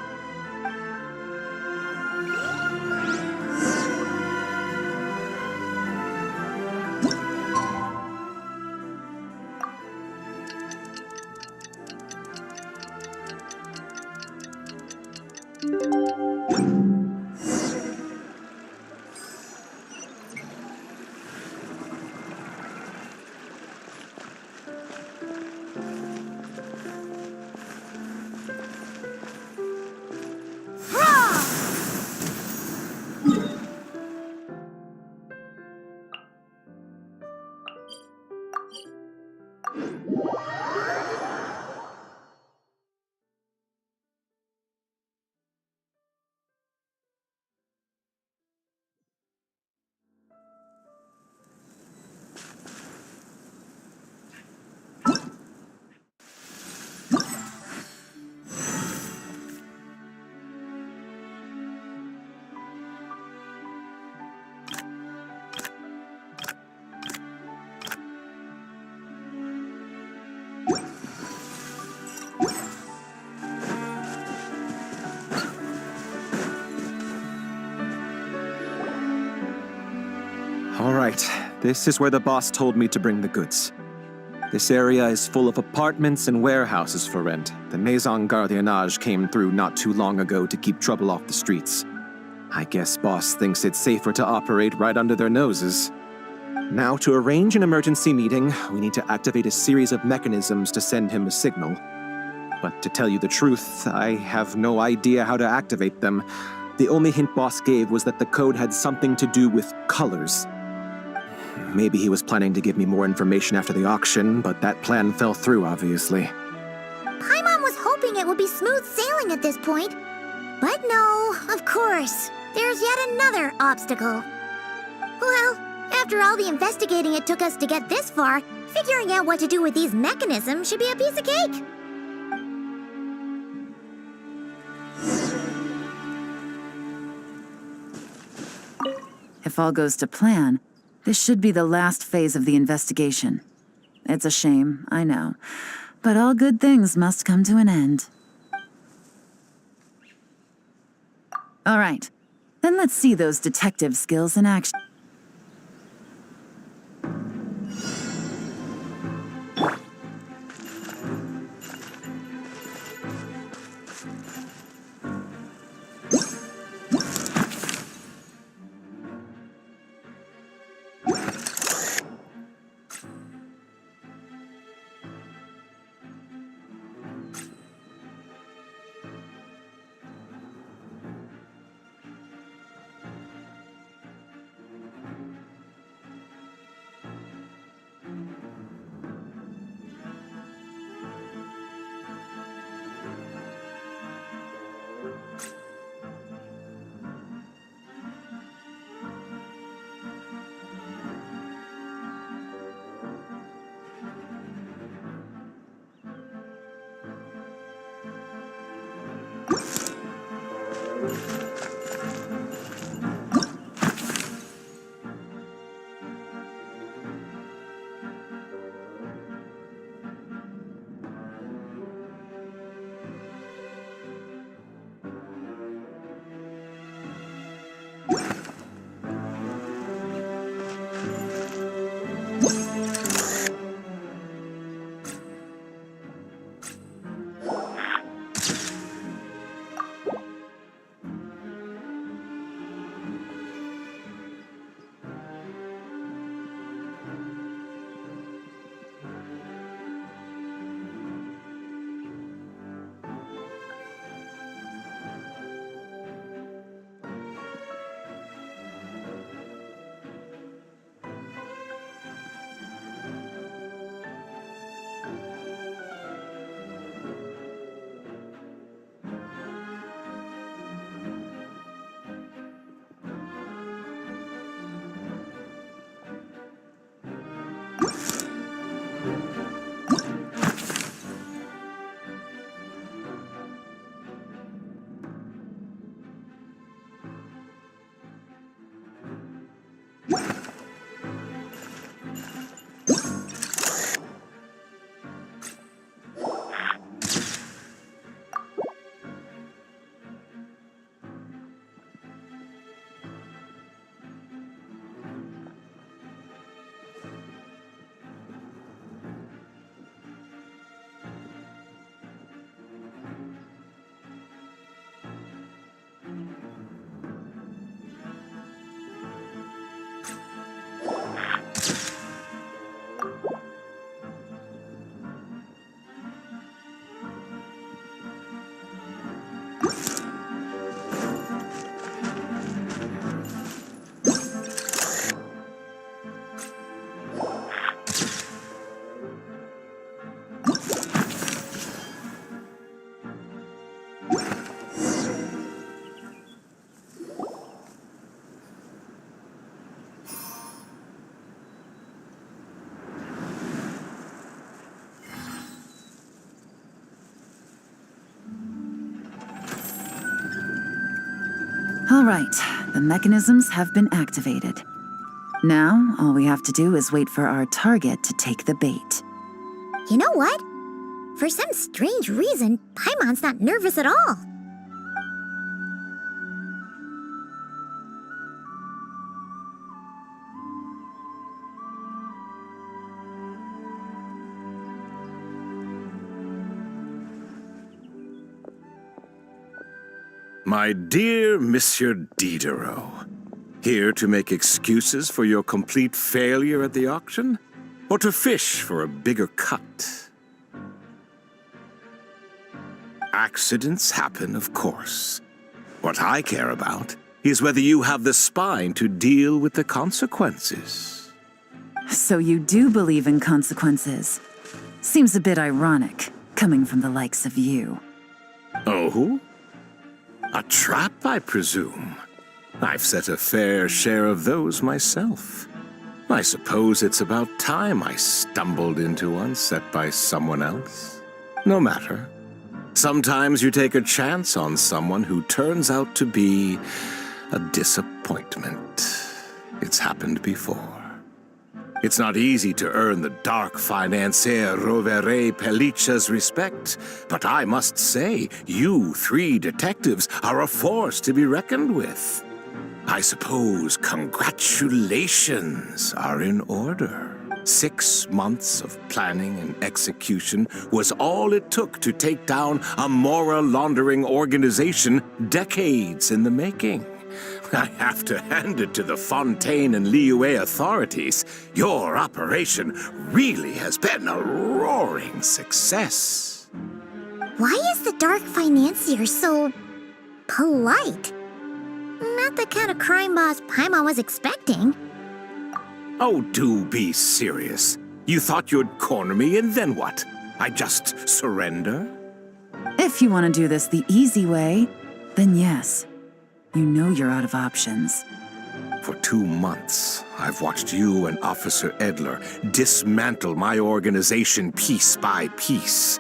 All right, this is where the boss told me to bring the goods. This area is full of apartments and warehouses for rent. The Maison Gardiennage came through not too long ago to keep trouble off the streets. I guess boss thinks it's safer to operate right under their noses. Now, to arrange an emergency meeting, we need to activate a series of mechanisms to send him a signal. But to tell you the truth, I have no idea how to activate them. The only hint boss gave was that the code had something to do with colors. Maybe he was planning to give me more information after the auction, but that plan fell through, obviously. Paimon was hoping it would be smooth sailing at this point. But no, of course. There's yet another obstacle. Well, after all the investigating it took us to get this far, figuring out what to do with these mechanisms should be a piece of cake. If all goes to plan, this should be the last phase of the investigation. It's a shame, I know, but all good things must come to an end. All right, then let's see those detective skills in action. All right, the mechanisms have been activated. Now, all we have to do is wait for our target to take the bait. You know what? For some strange reason, Paimon's not nervous at all. My dear Monsieur Diderot, here to make excuses for your complete failure at the auction? Or to fish for a bigger cut? Accidents happen, of course. What I care about is whether you have the spine to deal with the consequences. So you do believe in consequences. Seems a bit ironic, coming from the likes of you. Oh? A trap, I presume. I've set a fair share of those myself. I suppose it's about time I stumbled into one set by someone else. No matter. Sometimes you take a chance on someone who turns out to be a disappointment. It's happened before. It's not easy to earn the dark financier Rovere Pelliccia's respect, but I must say, you three detectives are a force to be reckoned with. I suppose congratulations are in order. 6 months of planning and execution was all it took to take down a moral laundering organization decades in the making. I have to hand it to the Fontaine and Liyue authorities. Your operation really has been a roaring success. Why is the dark financier so polite? Not the kind of crime boss Paimon was expecting. Oh, do be serious. You thought you'd corner me and then what? I just surrender? If you want to do this the easy way, then yes. You know you're out of options. For 2 months, I've watched you and Officer Edler dismantle my organization piece by piece.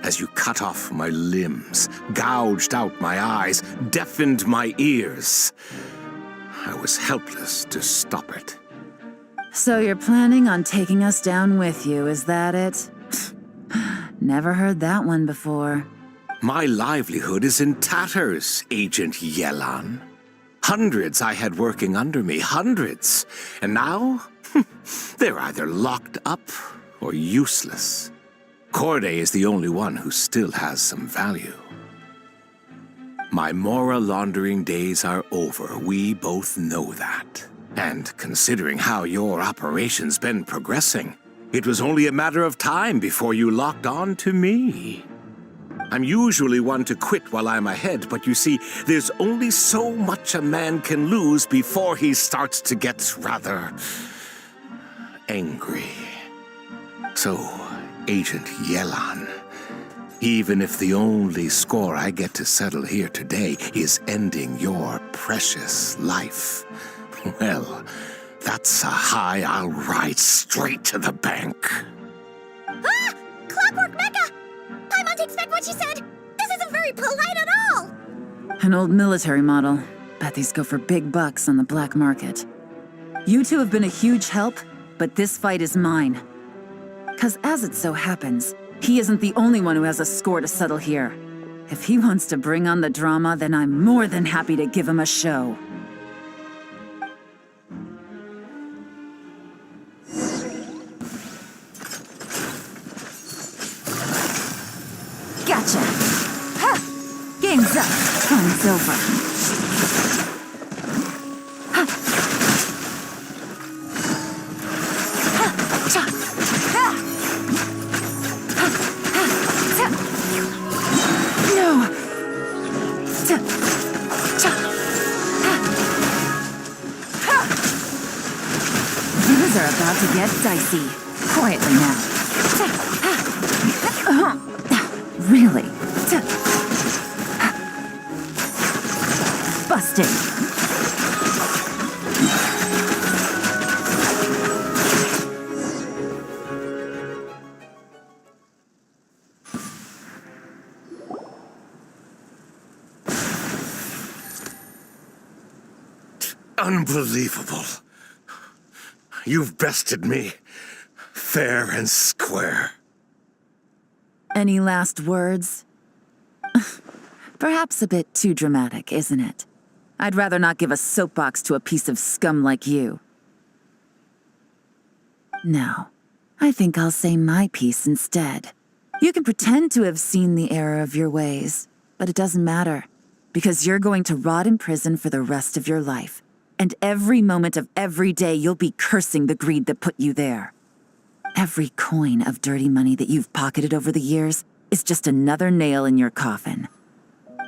As you cut off my limbs, gouged out my eyes, deafened my ears. I was helpless to stop it. So you're planning on taking us down with you, is that it? Never heard that one before. My livelihood is in tatters, Agent Yelan. Hundreds I had working under me, hundreds. And now, they're either locked up or useless. Corday is the only one who still has some value. My moral laundering days are over, we both know that. And considering how your operation's been progressing, it was only a matter of time before you locked on to me. I'm usually one to quit while I'm ahead, but you see, there's only so much a man can lose before he starts to get rather angry. So, Agent Yelan, even if the only score I get to settle here today is ending your precious life, well, that's a high I'll ride straight to the bank. Ah! Clockwork Mecha! Paimon takes back what she said! This isn't very polite at all! An old military model. Bet these go for big bucks on the black market. You two have been a huge help, but this fight is mine. 'Cause as it so happens, he isn't the only one who has a score to settle here. If he wants to bring on the drama, then I'm more than happy to give him a show. Gotcha! Ha! Game's up. Fun's over. Ha! Ha! Cha! Ha! Ha! Ha! Ta! No! Ta! Cha! Ha! Ha! Things are about to get dicey. Quietly now. Ta! Ha! Really? Busted. Unbelievable. You've bested me, fair and square. Any last words? Perhaps a bit too dramatic, isn't it? I'd rather not give a soapbox to a piece of scum like you. No, I think I'll say my piece instead. You can pretend to have seen the error of your ways, but it doesn't matter, because you're going to rot in prison for the rest of your life. And every moment of every day you'll be cursing the greed that put you there. Every coin of dirty money that you've pocketed over the years is just another nail in your coffin.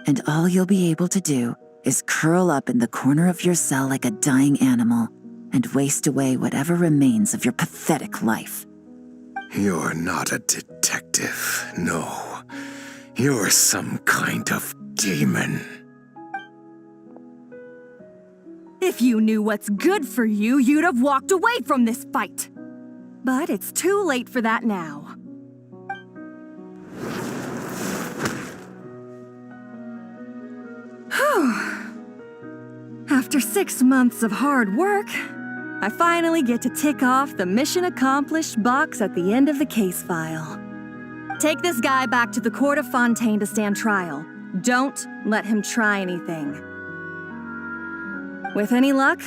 And all you'll be able to do is curl up in the corner of your cell like a dying animal and waste away whatever remains of your pathetic life. You're not a detective, no. You're some kind of demon. If you knew what's good for you, you'd have walked away from this fight. But it's too late for that now. After 6 months of hard work, I finally get to tick off the mission accomplished box at the end of the case file. Take this guy back to the court of Fontaine to stand trial. Don't let him try anything. With any luck,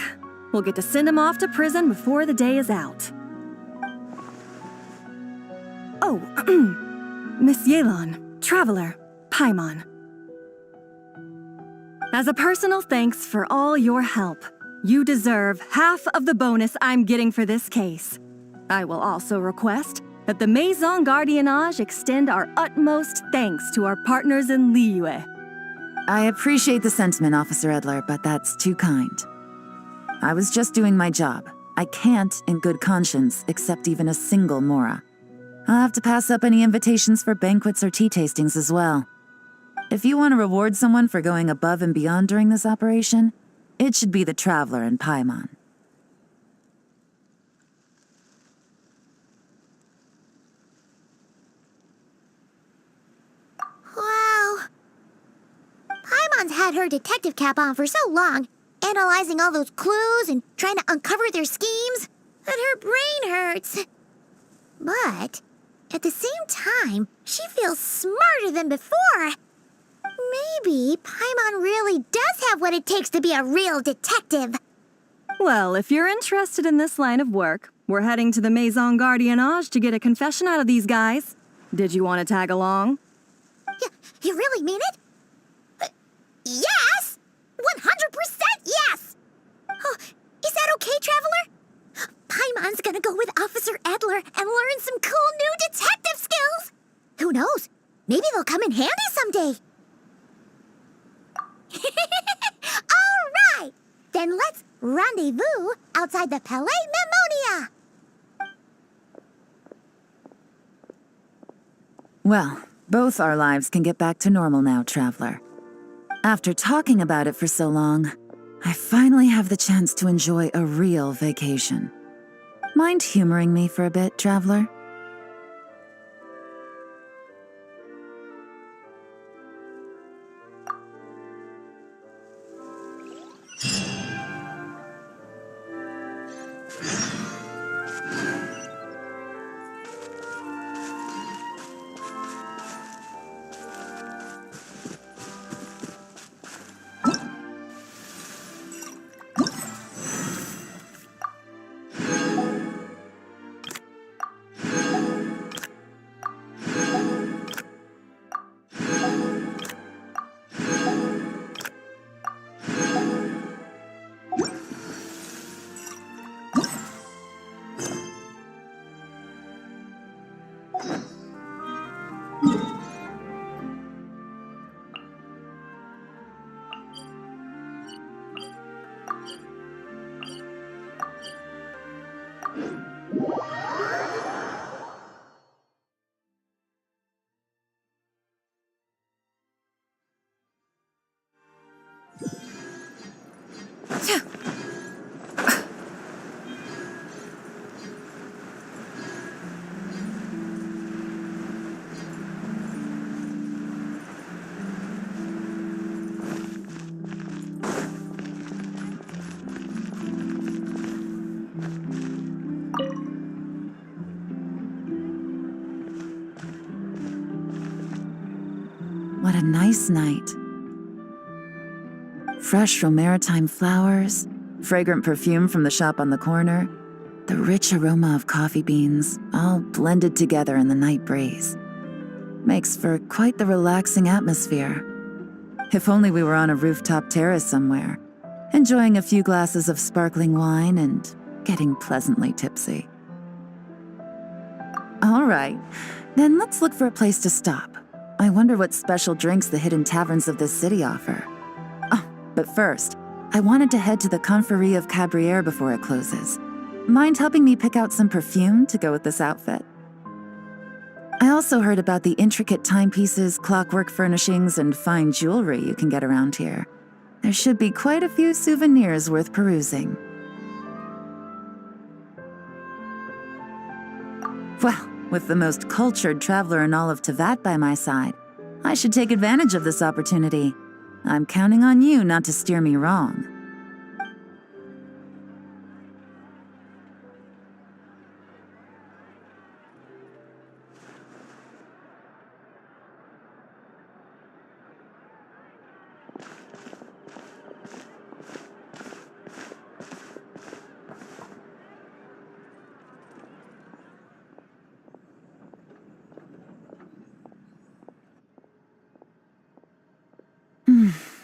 we'll get to send him off to prison before the day is out. Oh, Miss Yelan, Traveler, Paimon. As a personal thanks for all your help, you deserve half of the bonus I'm getting for this case. I will also request that the Maison Gardiennage extend our utmost thanks to our partners in Liyue. I appreciate the sentiment, Officer Edler, but that's too kind. I was just doing my job. I can't, in good conscience, accept even a single Mora. I'll have to pass up any invitations for banquets or tea tastings as well. If you want to reward someone for going above and beyond during this operation, it should be the Traveler and Paimon. Wow. Paimon's had her detective cap on for so long, analyzing all those clues and trying to uncover their schemes, that her brain hurts. But at the same time, she feels smarter than before. Maybe Paimon really does have what it takes to be a real detective. Well, if you're interested in this line of work, we're heading to the Maison Gardiennage to get a confession out of these guys. Did you want to tag along? You really mean it? Yes! 100% yes! Oh, is that okay, Traveler? Paimon's gonna go with Officer Edler and learn some cool new detective skills! Who knows? Maybe they'll come in handy someday. All right! Then let's rendezvous outside the Palais Memonia! Well, both our lives can get back to normal now, Traveler. After talking about it for so long, I finally have the chance to enjoy a real vacation. Mind humoring me for a bit, Traveler? what a nice night. Fresh from maritime flowers, fragrant perfume from the shop on the corner, the rich aroma of coffee beans, all blended together in the night breeze. Makes for quite the relaxing atmosphere. If only we were on a rooftop terrace somewhere, enjoying a few glasses of sparkling wine and getting pleasantly tipsy. All right, then let's look for a place to stop. I wonder what special drinks the hidden taverns of this city offer. Oh, but first, I wanted to head to the Confrérie of Cabrières before it closes. Mind helping me pick out some perfume to go with this outfit? I also heard about the intricate timepieces, clockwork furnishings, and fine jewelry you can get around here. There should be quite a few souvenirs worth perusing. Well, with the most cultured traveler in all of Tevat by my side, I should take advantage of this opportunity. I'm counting on you not to steer me wrong.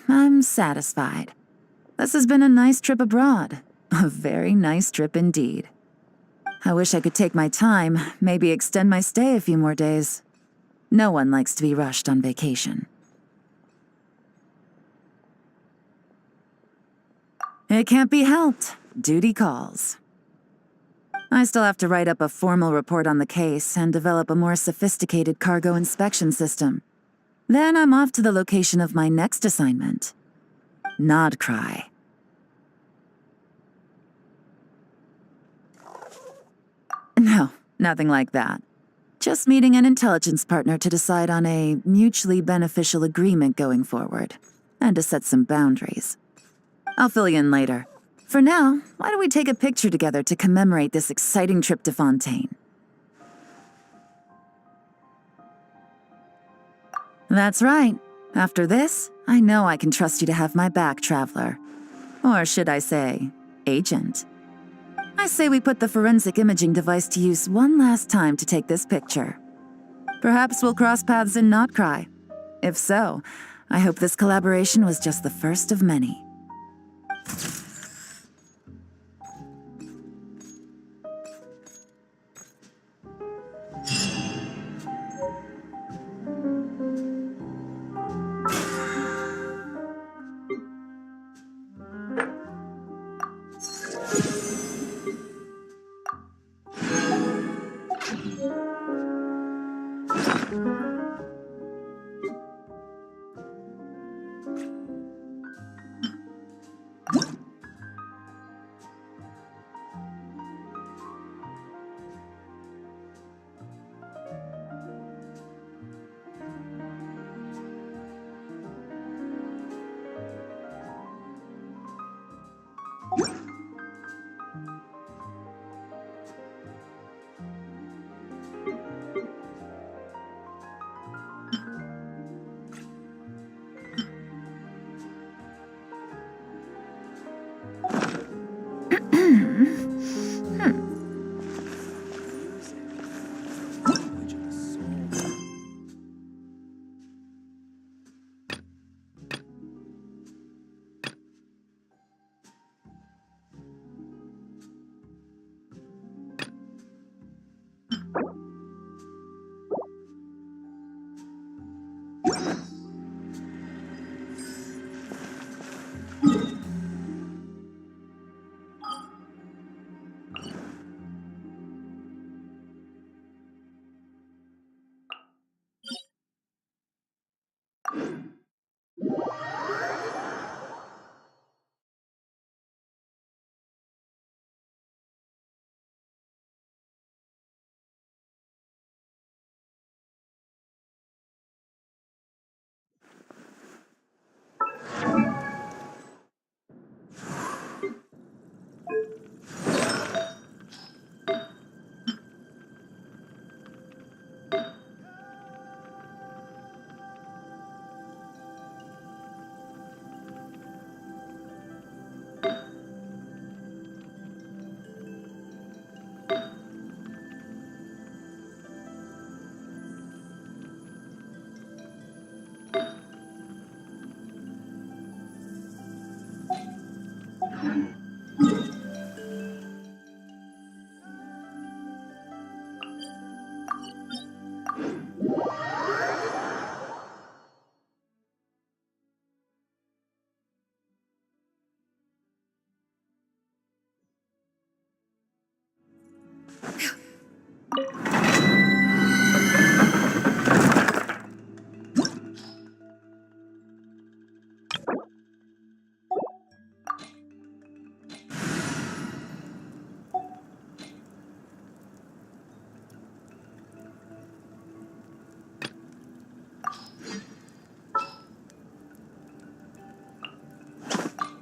I'm satisfied. This has been a nice trip abroad. A very nice trip indeed. I wish I could take my time, maybe extend my stay a few more days. No one likes to be rushed on vacation. It can't be helped. Duty calls. I still have to write up a formal report on the case and develop a more sophisticated cargo inspection system. Then I'm off to the location of my next assignment. Nodcry. No, nothing like that. Just meeting an intelligence partner to decide on a mutually beneficial agreement going forward, and to set some boundaries. I'll fill you in later. For now, why don't we take a picture together to commemorate this exciting trip to Fontaine? That's right. After this, I know I can trust you to have my back, Traveler. Or should I say, Agent. I say we put the forensic imaging device to use one last time to take this picture. Perhaps we'll cross paths in Nodcry. If so, I hope this collaboration was just the first of many.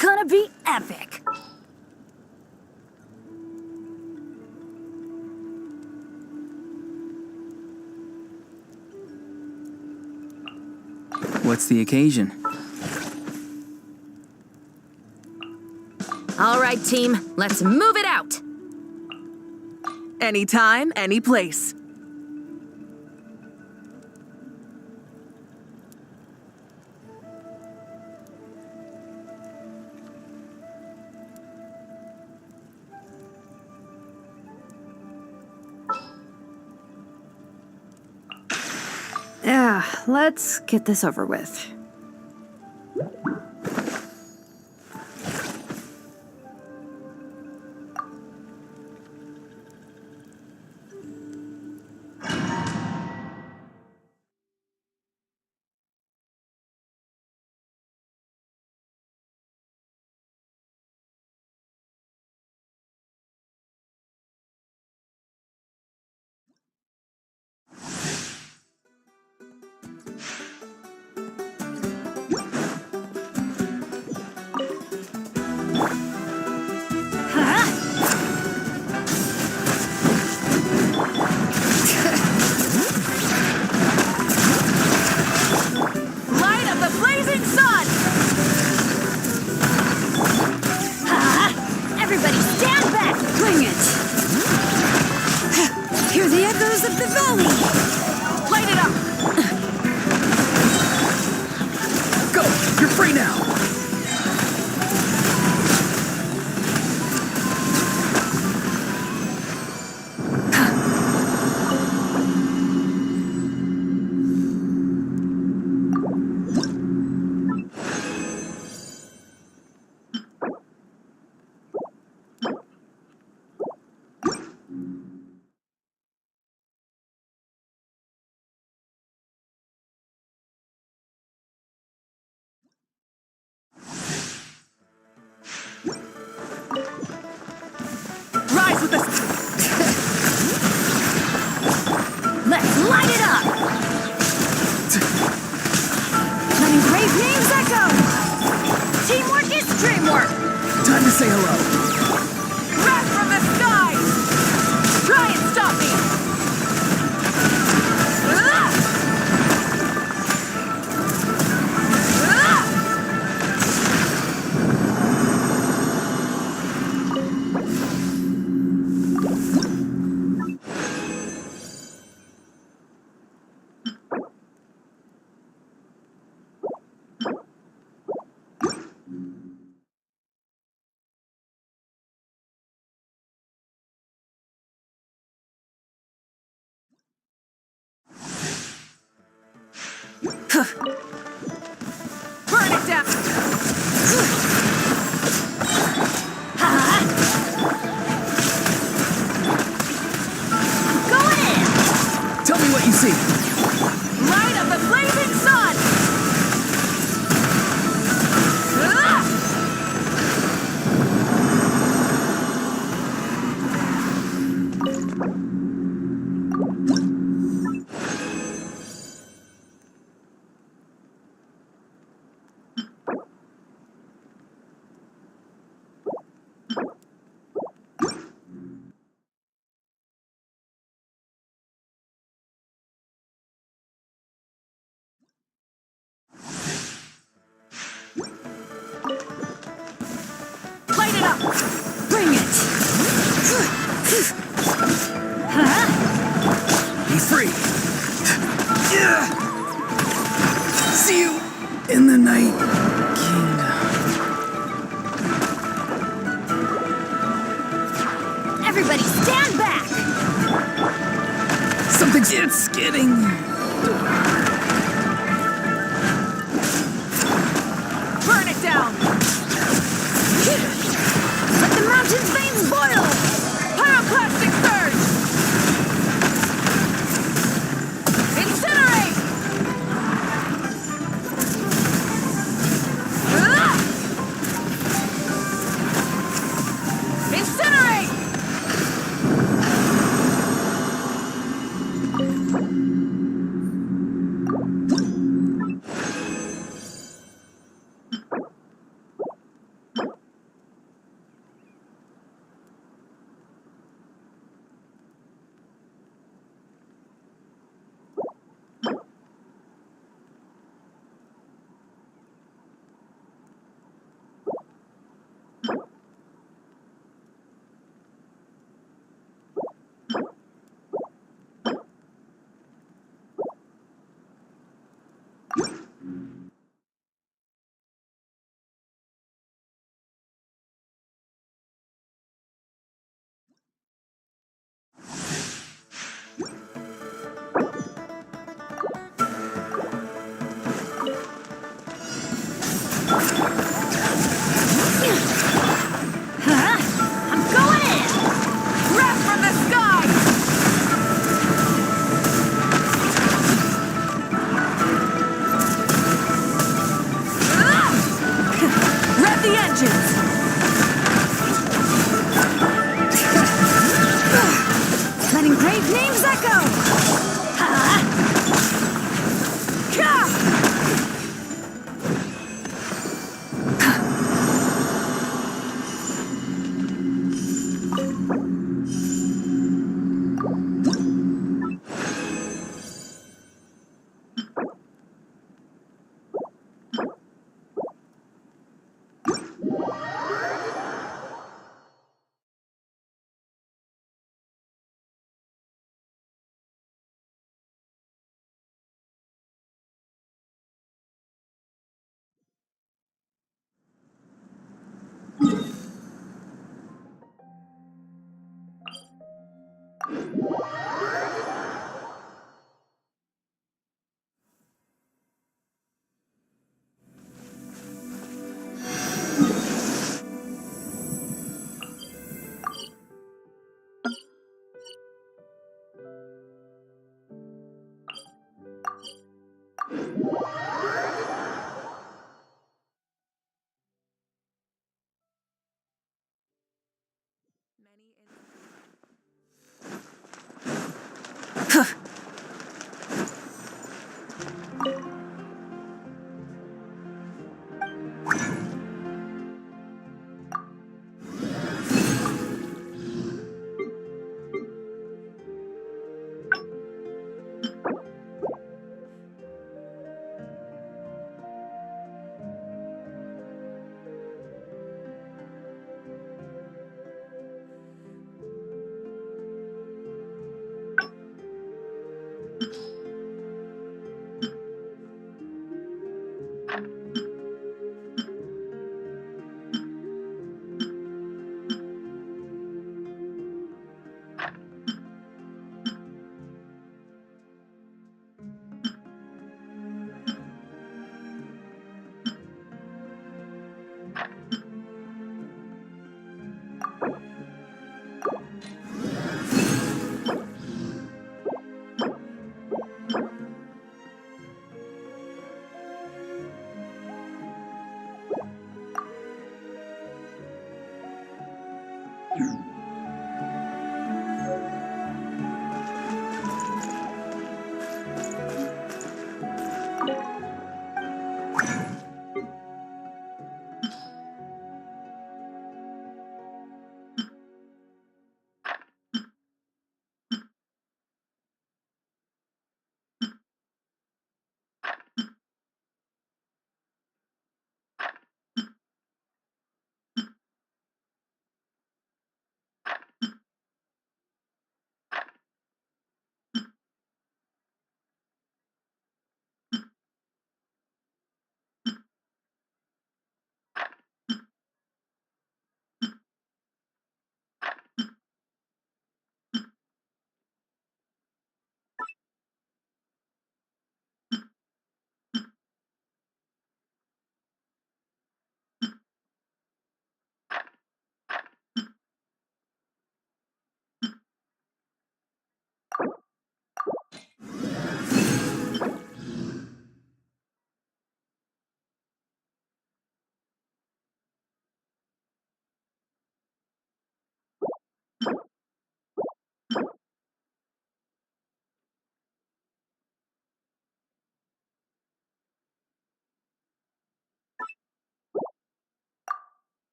Gonna be epic. What's the occasion? All right, team, let's move it out. Anytime, any place. Yeah, let's get this over with. Light of the blazing sun! Everybody stand back! Bring it! Hear the echoes of the valley! Light it up! Go! You're free now! Rise with us! Let's light it up! Let engraved names echo! Teamwork is dreamwork! Time to say hello. Wrath from the skies! Try and stop me! Ah! Ah! Burn it down! Going in! Tell me what you see. Light of the blazing sun! Ah! Light it up! Bring it! Be free. See you in the night, Kingdom. It's getting... Burn it down! Let the mountain's veins boil! Pyroclastic surge! Incinerate! Incinerate! I'm going in! Wrath from the sky! Rev the engines! Let engraved names echo!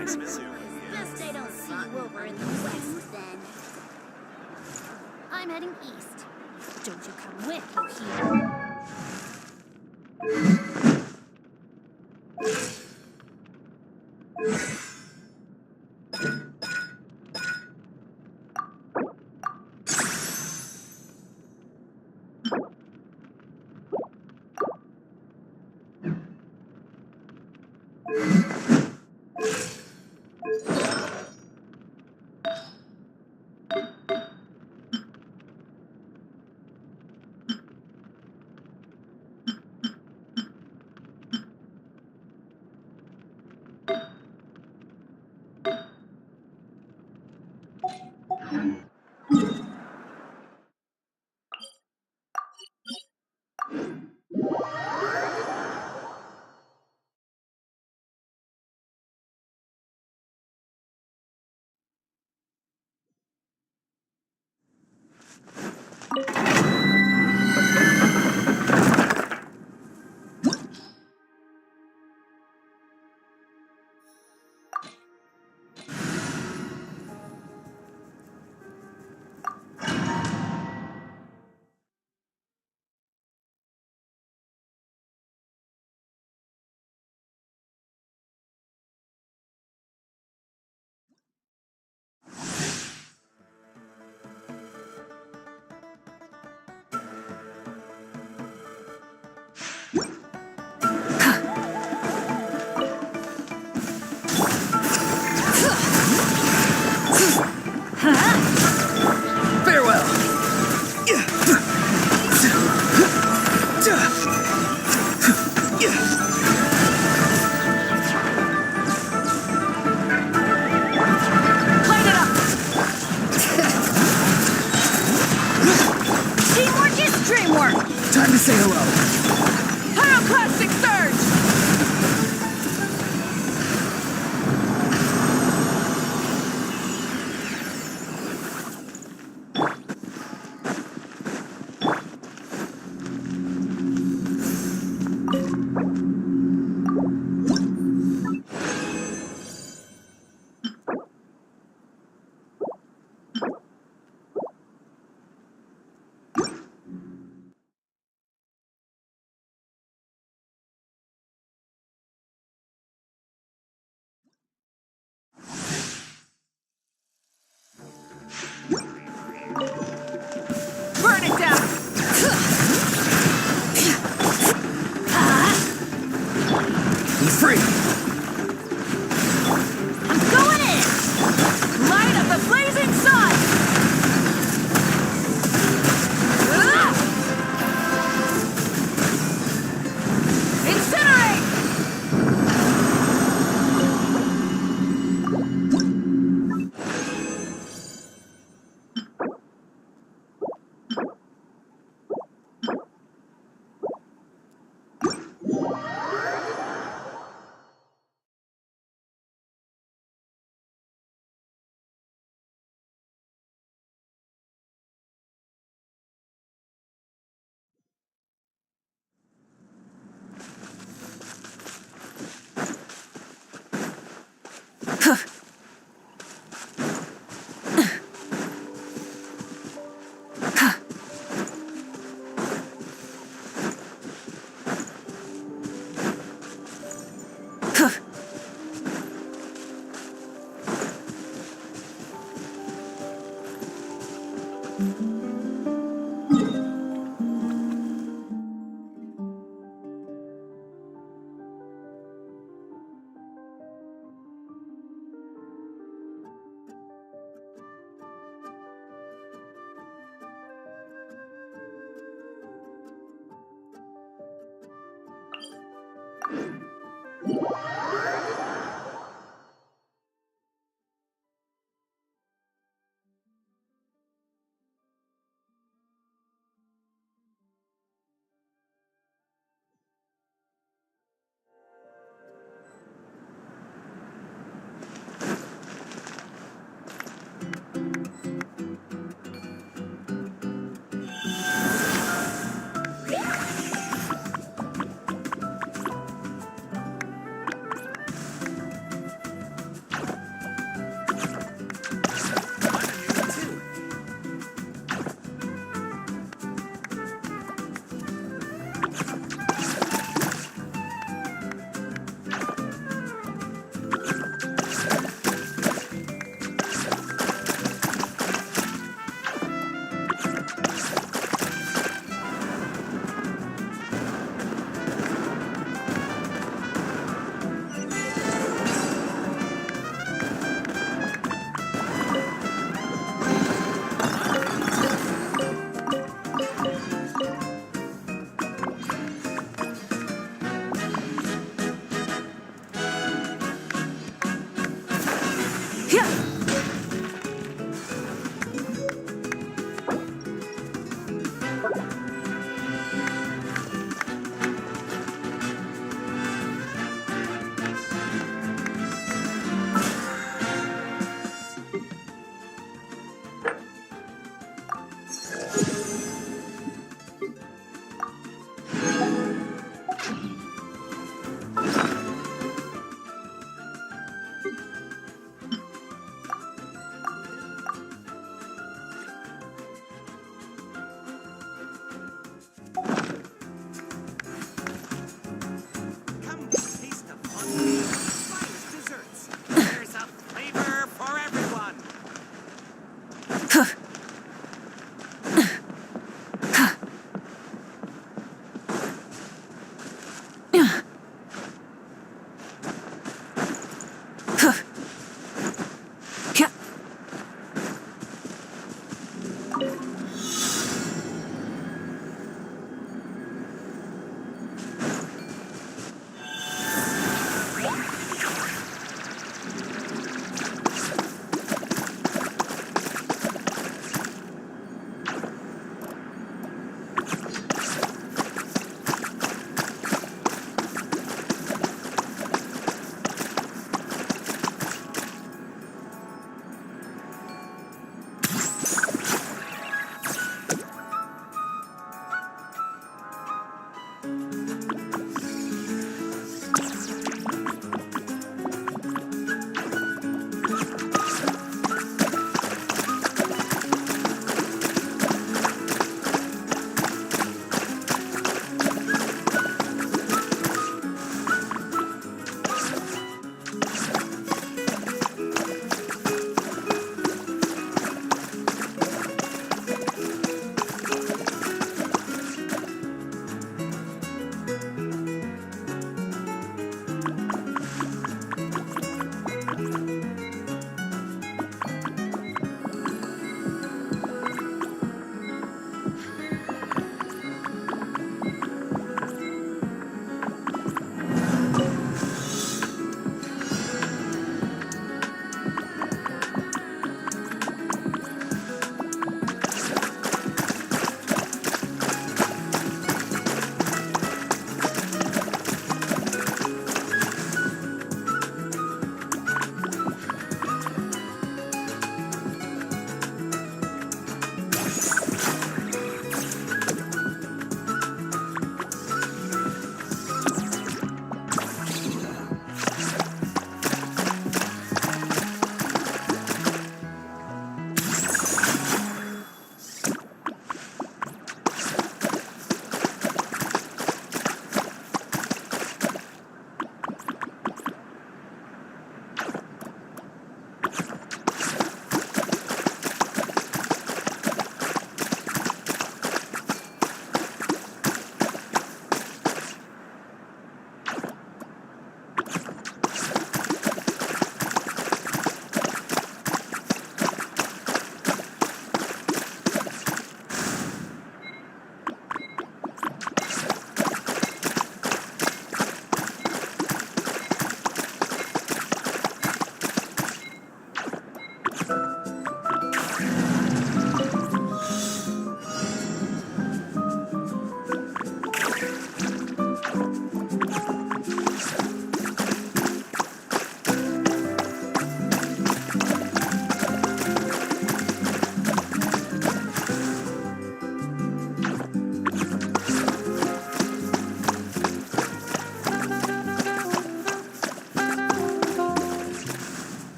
Best I don't see you over in the west, then. I'm heading east. Don't you come with, you hear? Time to say hello. Pyroclastic surge!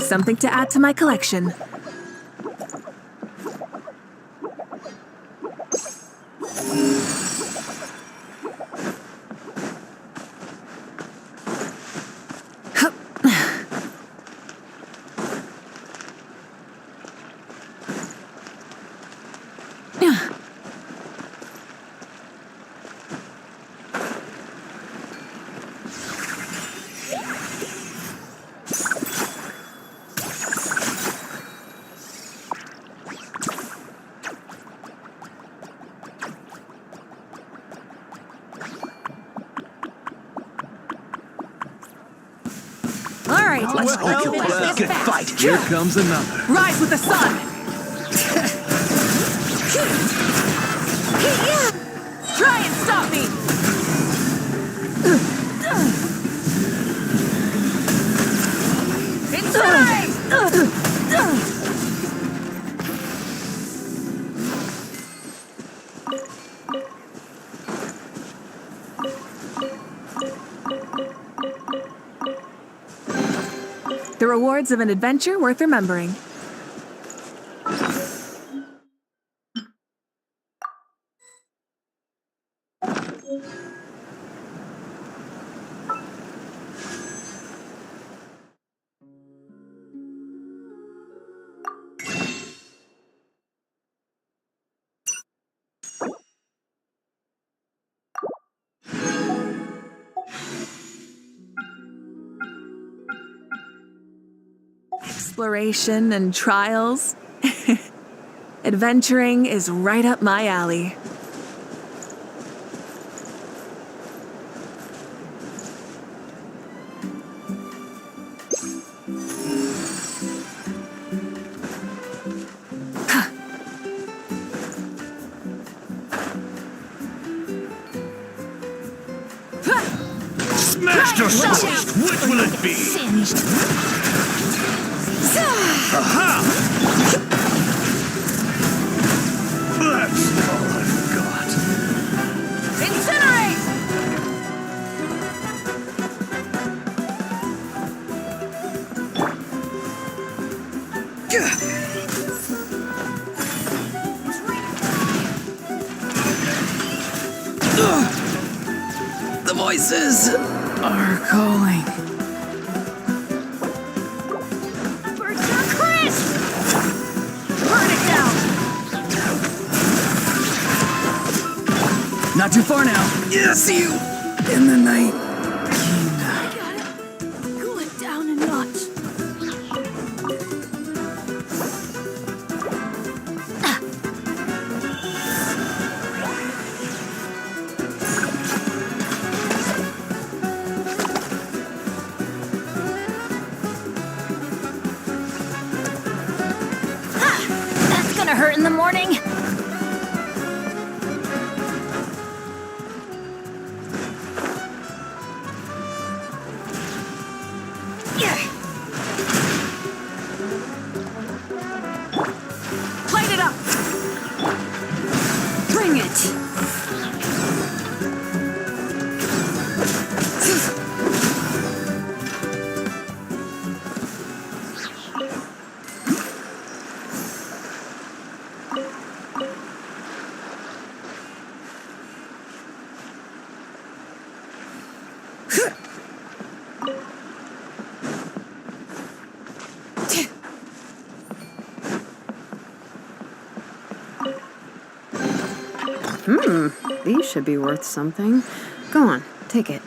Something to add to my collection. Let's hope you'll put up a good fight. Here comes another. Rise with the sun! Try and stop me! Inside! The rewards of an adventure worth remembering. Exploration and trials. Adventuring is right up my alley. Smashed or squished? Which will it be? Singed. Aha! That's all I've got. Incinerate! The voices are calling. Not too far now. Yeah, see you in the night. I gotta cool it down a notch. Ha! That's gonna hurt in the morning. These should be worth something. Go on, take it.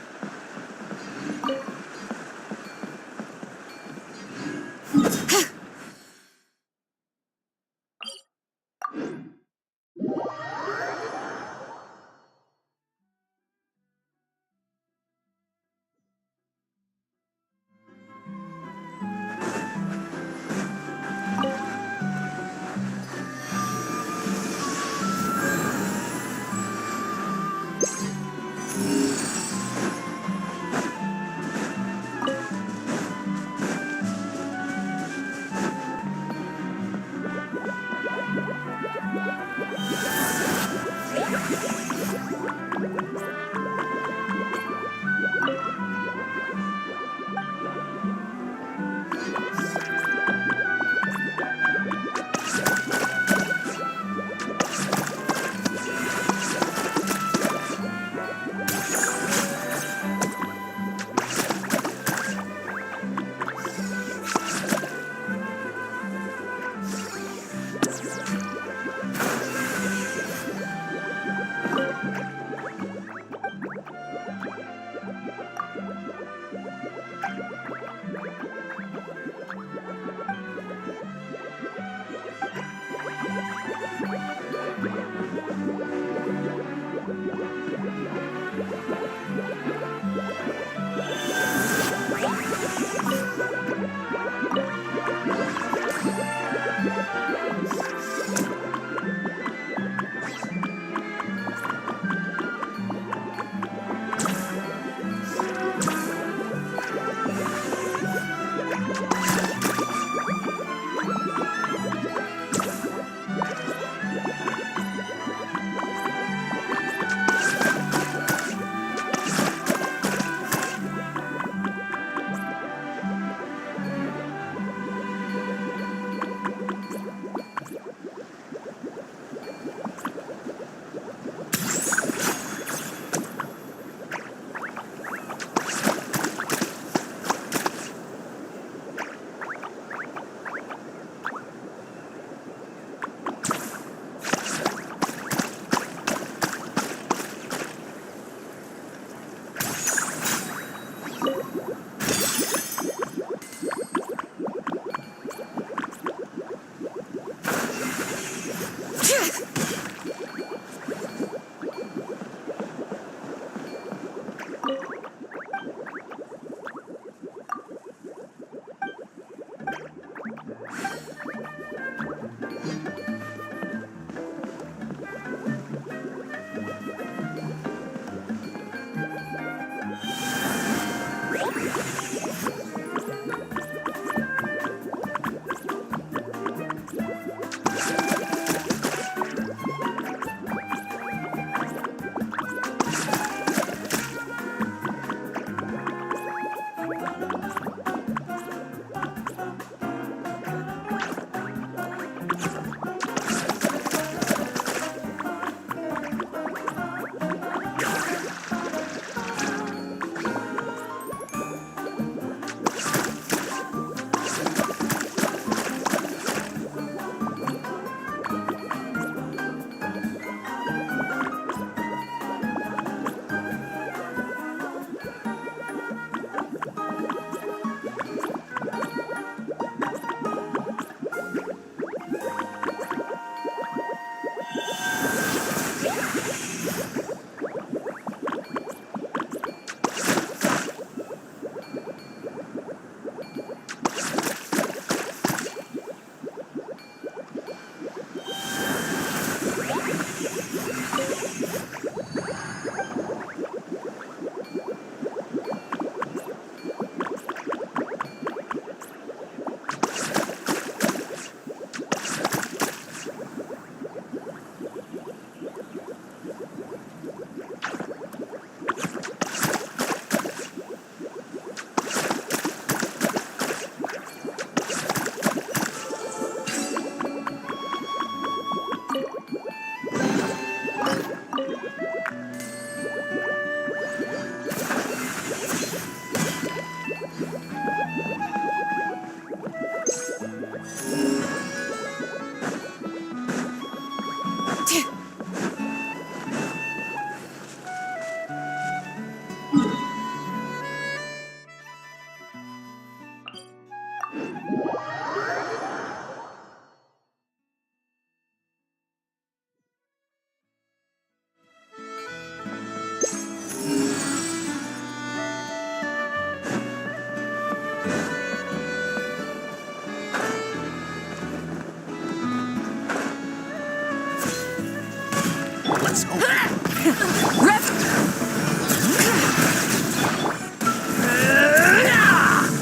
Let's hope.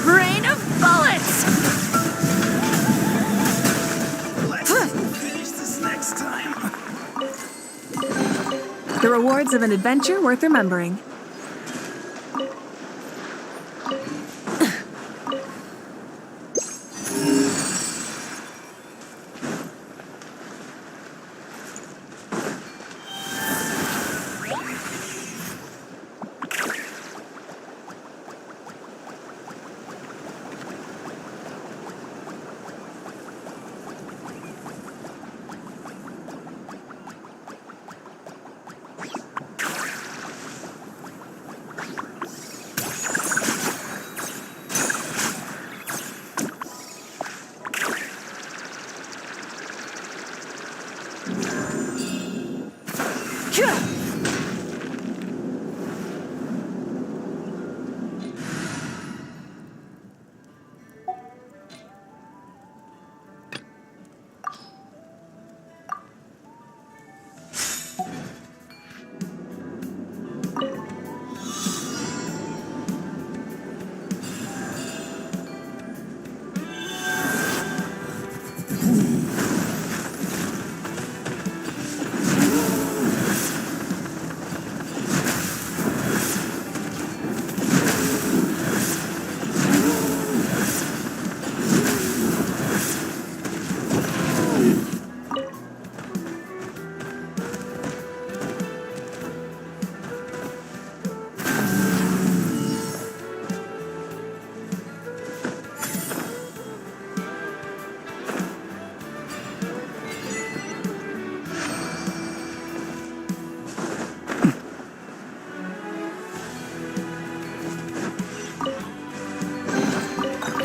Rain of bullets! Let's finish this next time. The rewards of an adventure worth remembering.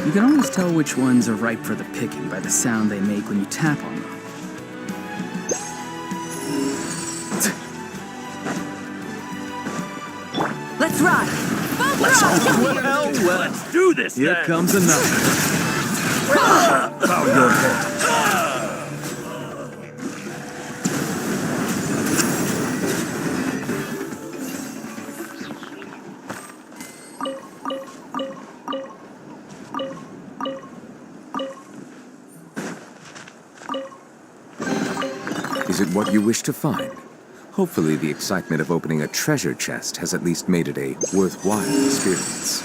You can always tell which ones are ripe for the picking by the sound they make when you tap on them. Let's ride! Let's do this. Here comes another. Bow your head. Is it what you wish to find? Hopefully the excitement of opening a treasure chest has at least made it a worthwhile experience.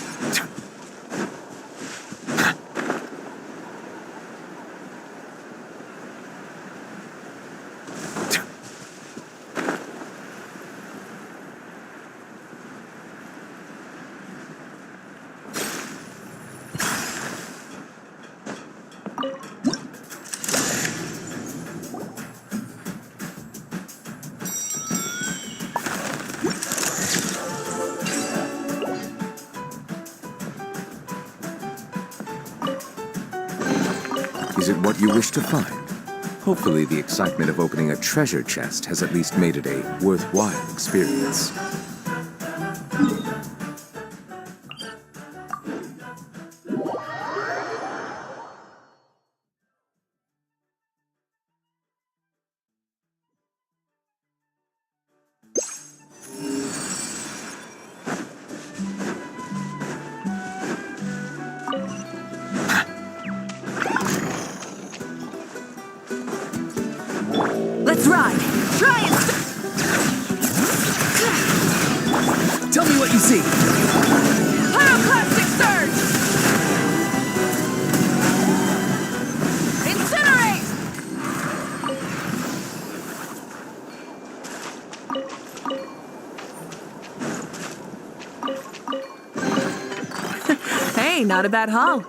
Is it what you wish to find? Hopefully the excitement of opening a treasure chest has at least made it a worthwhile experience. Let's ride! Try and Tell me what you see. Pyroclastic surge! Incinerate! Hey, not a bad haul.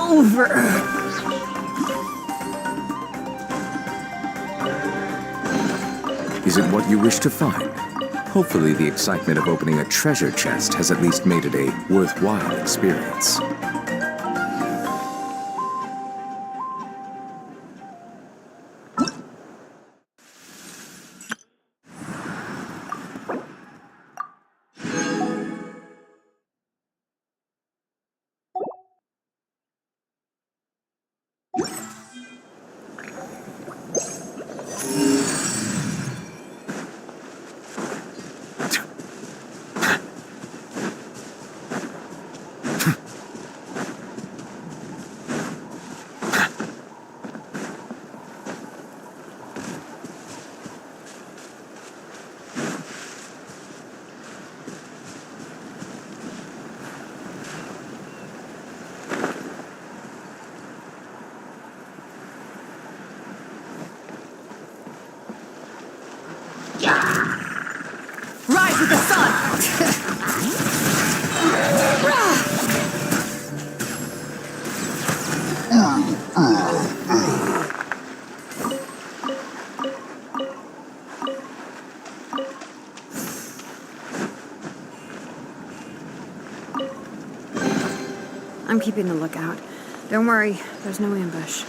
over. Is it what you wish to find? Hopefully the excitement of opening a treasure chest has at least made it a worthwhile experience. Rise with the sun! I'm keeping the lookout. Don't worry, there's no ambush.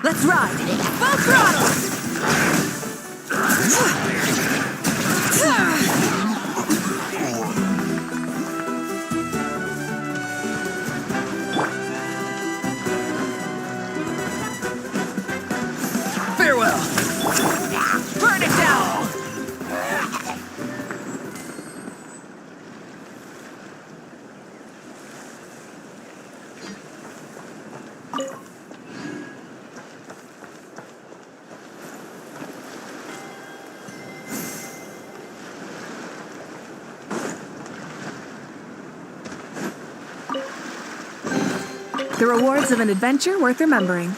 Let's ride! Full throttle! Farewell! Burn it down! The rewards of an adventure worth remembering.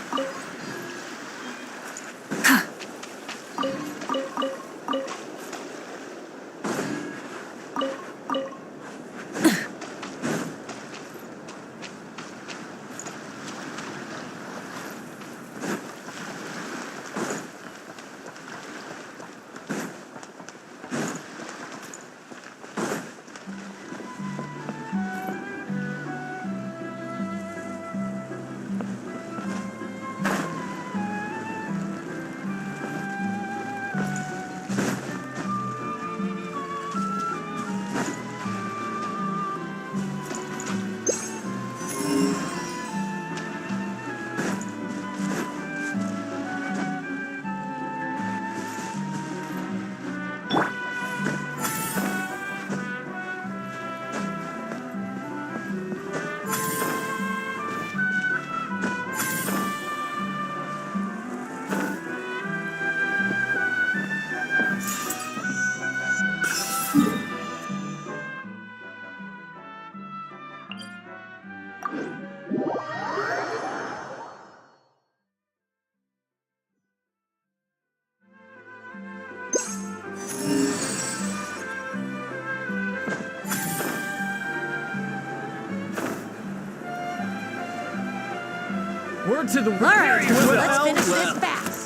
to the... All right, Well, let's finish well. this fast.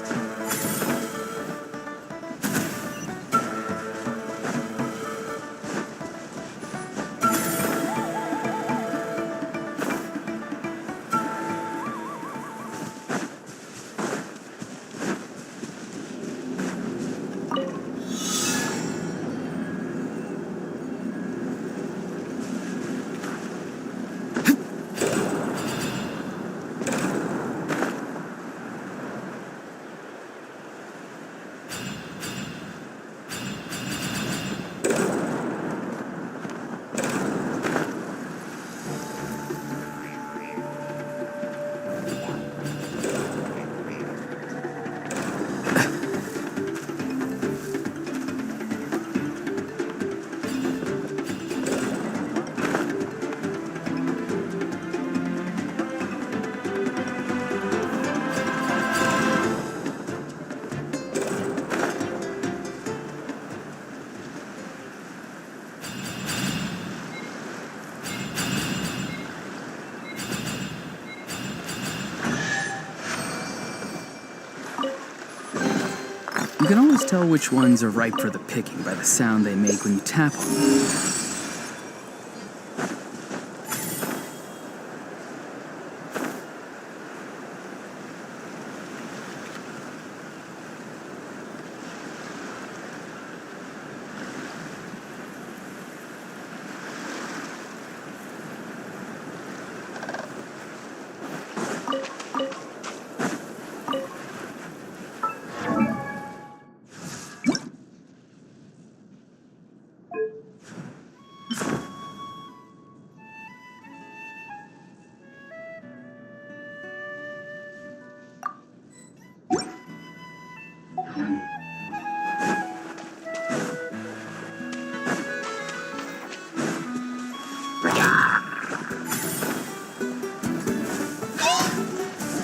You can always tell which ones are ripe for the picking by the sound they make when you tap on them.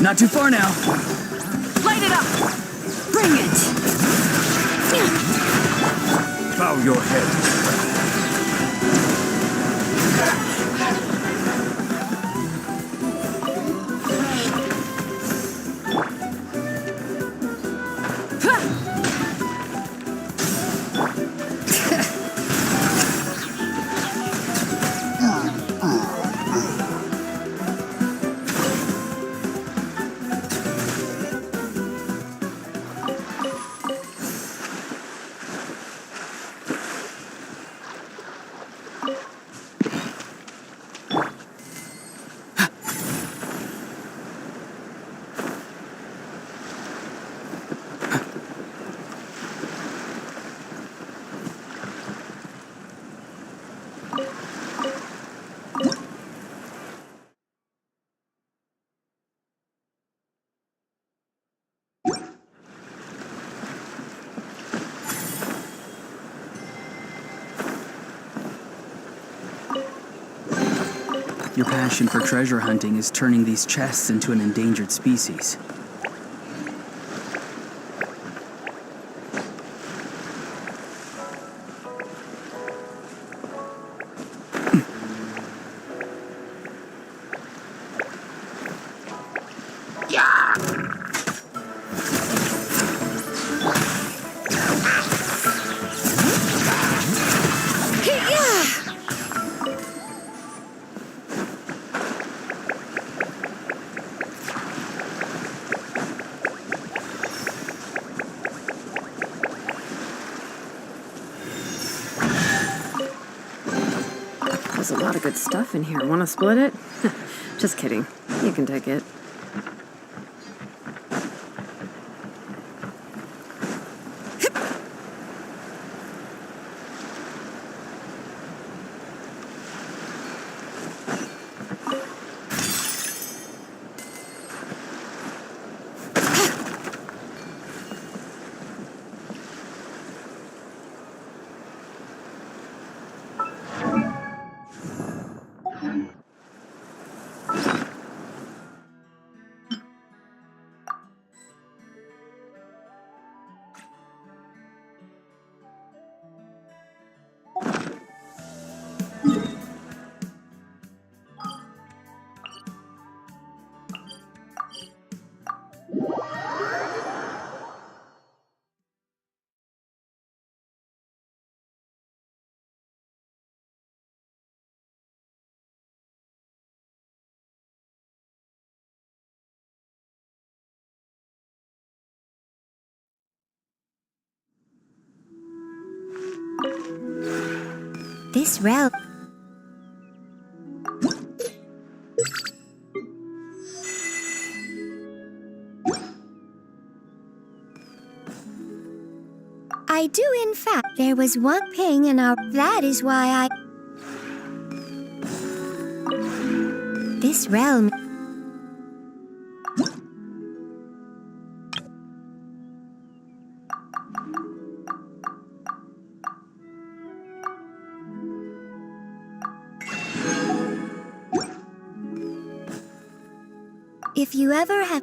Not too far now. Light it up! Bring it! Bow your head. Your passion for treasure hunting is turning these chests into an endangered species. There's a lot of good stuff in here. Want to split it? Just kidding. You can take it. This rail... I do, in fact. There was one ping in our... That is why I... This realm... If you ever have...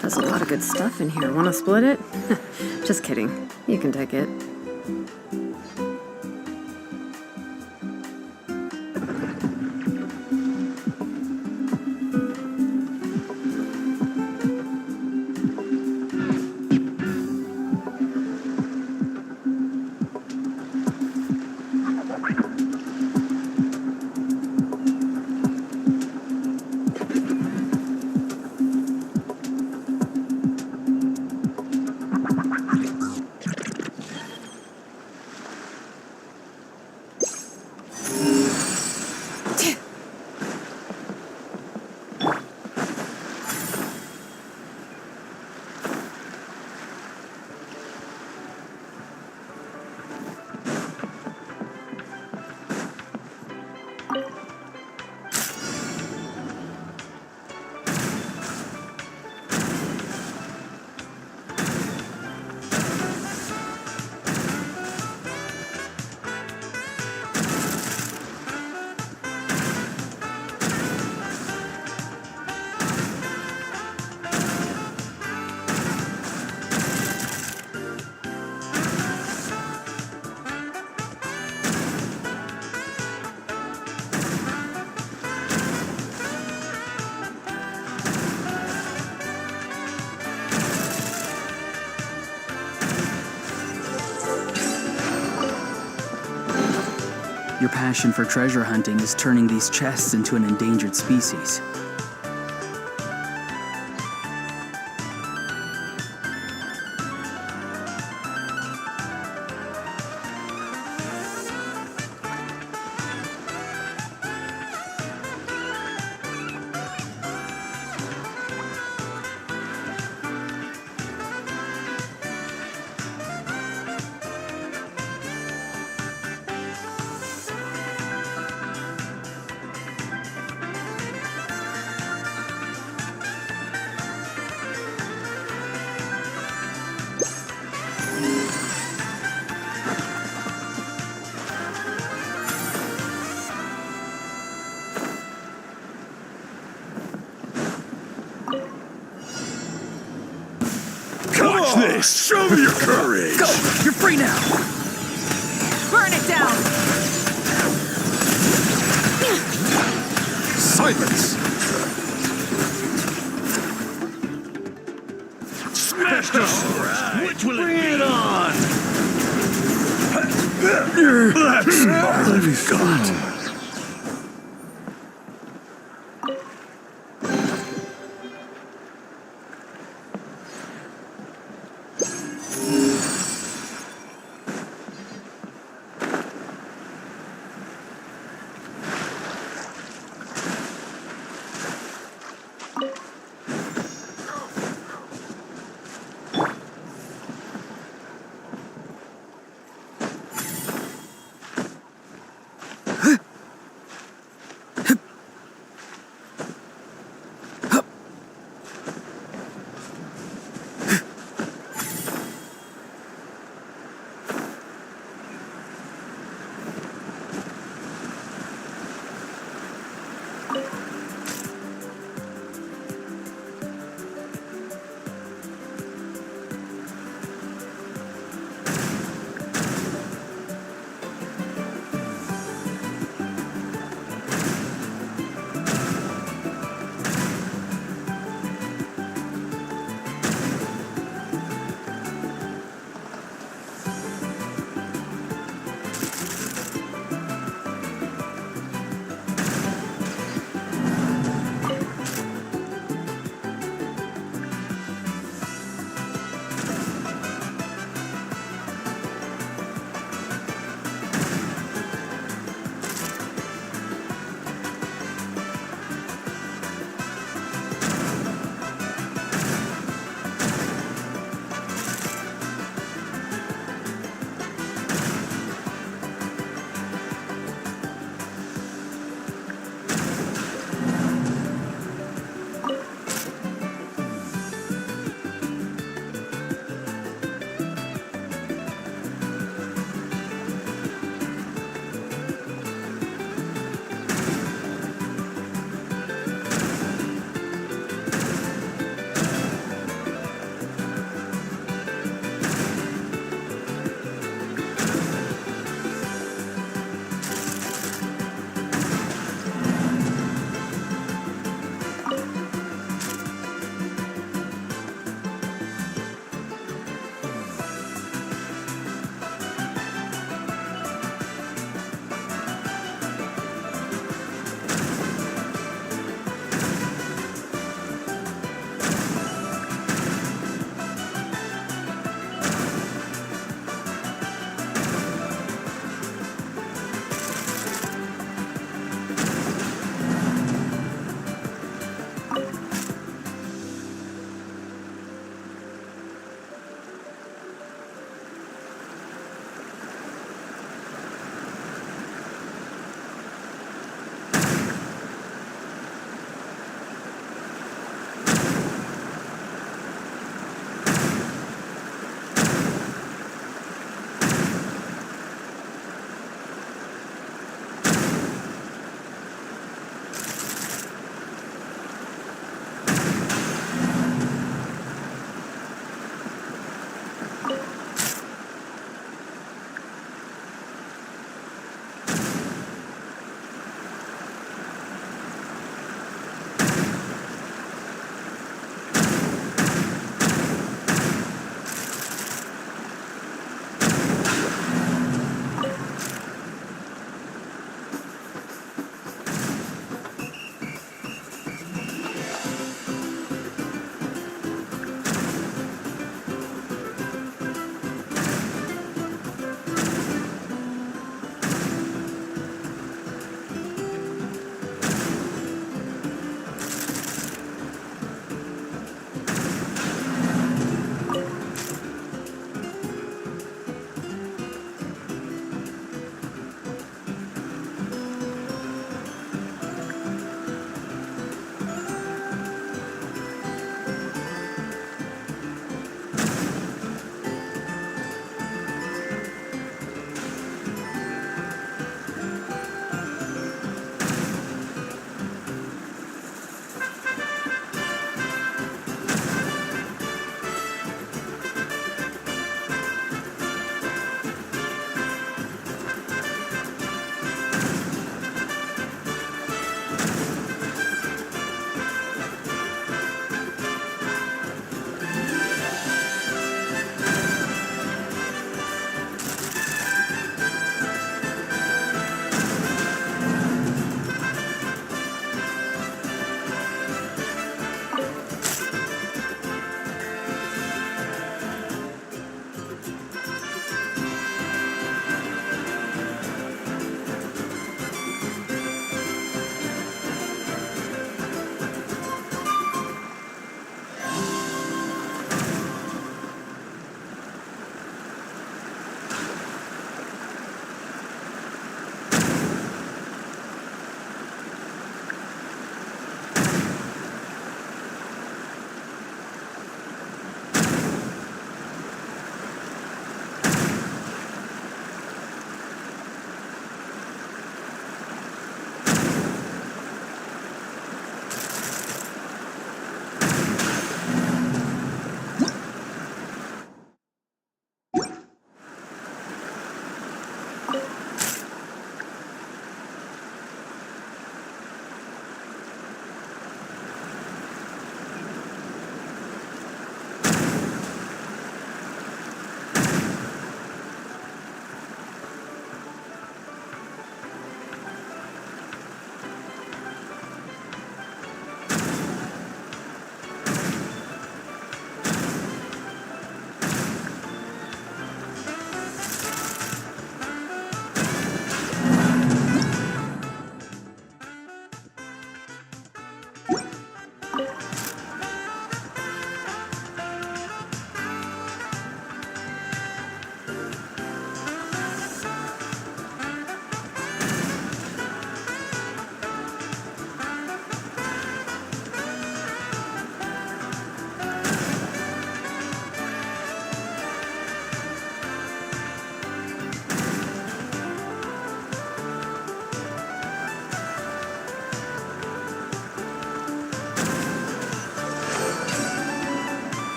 There's a lot of good stuff in here. Want to split it? Just kidding. You can take it. passion for treasure hunting is turning these chests into an endangered species. Watch this! Show me your courage! Go! You're free now! Burn it down! Silence! Smash them! Which will Bring it on! That's all we've got. Huh?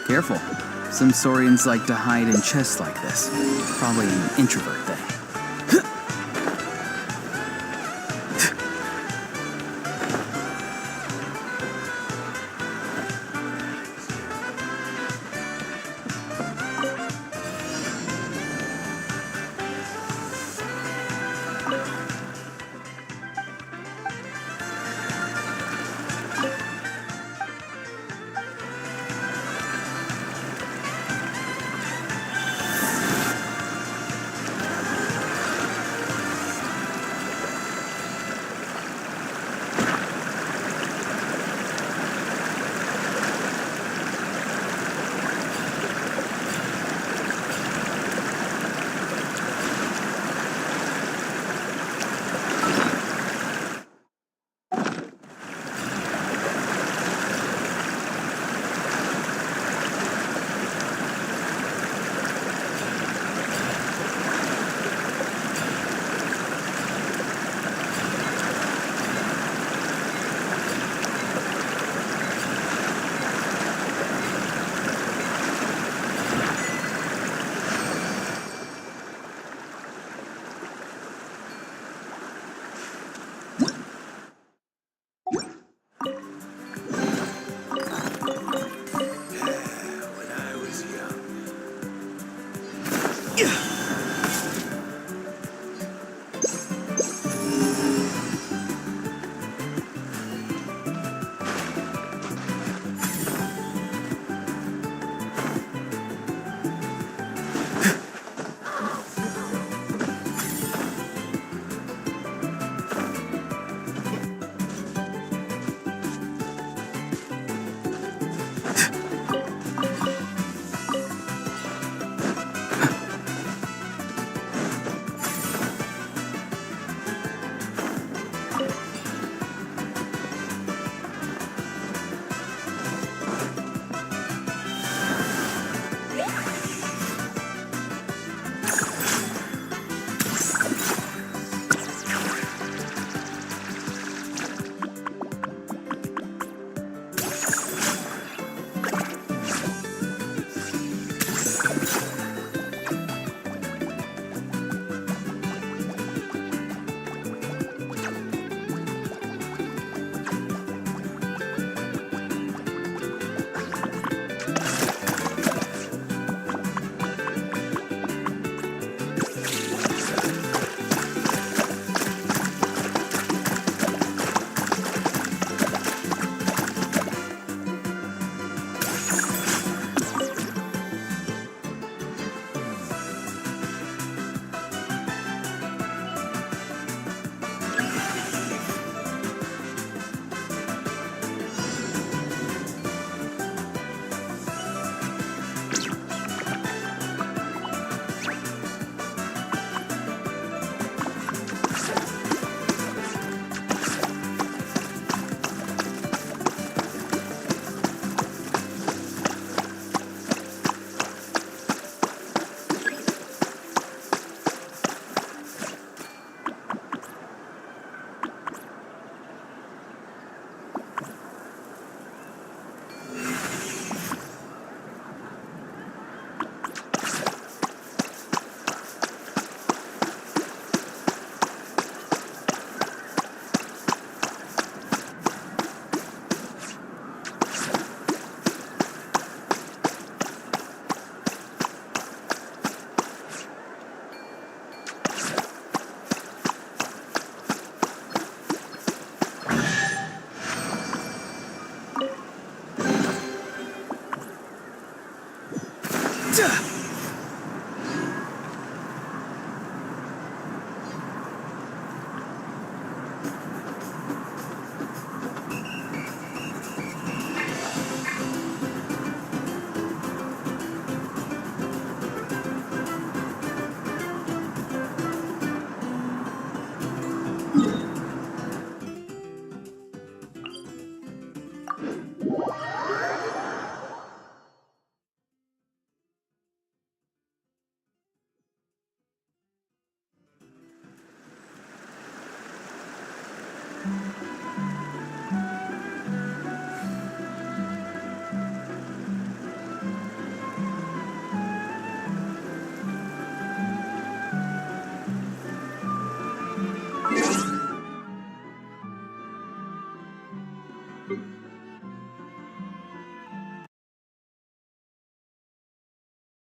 Careful. Some saurians like to hide in chests like this. Probably an introvert thing.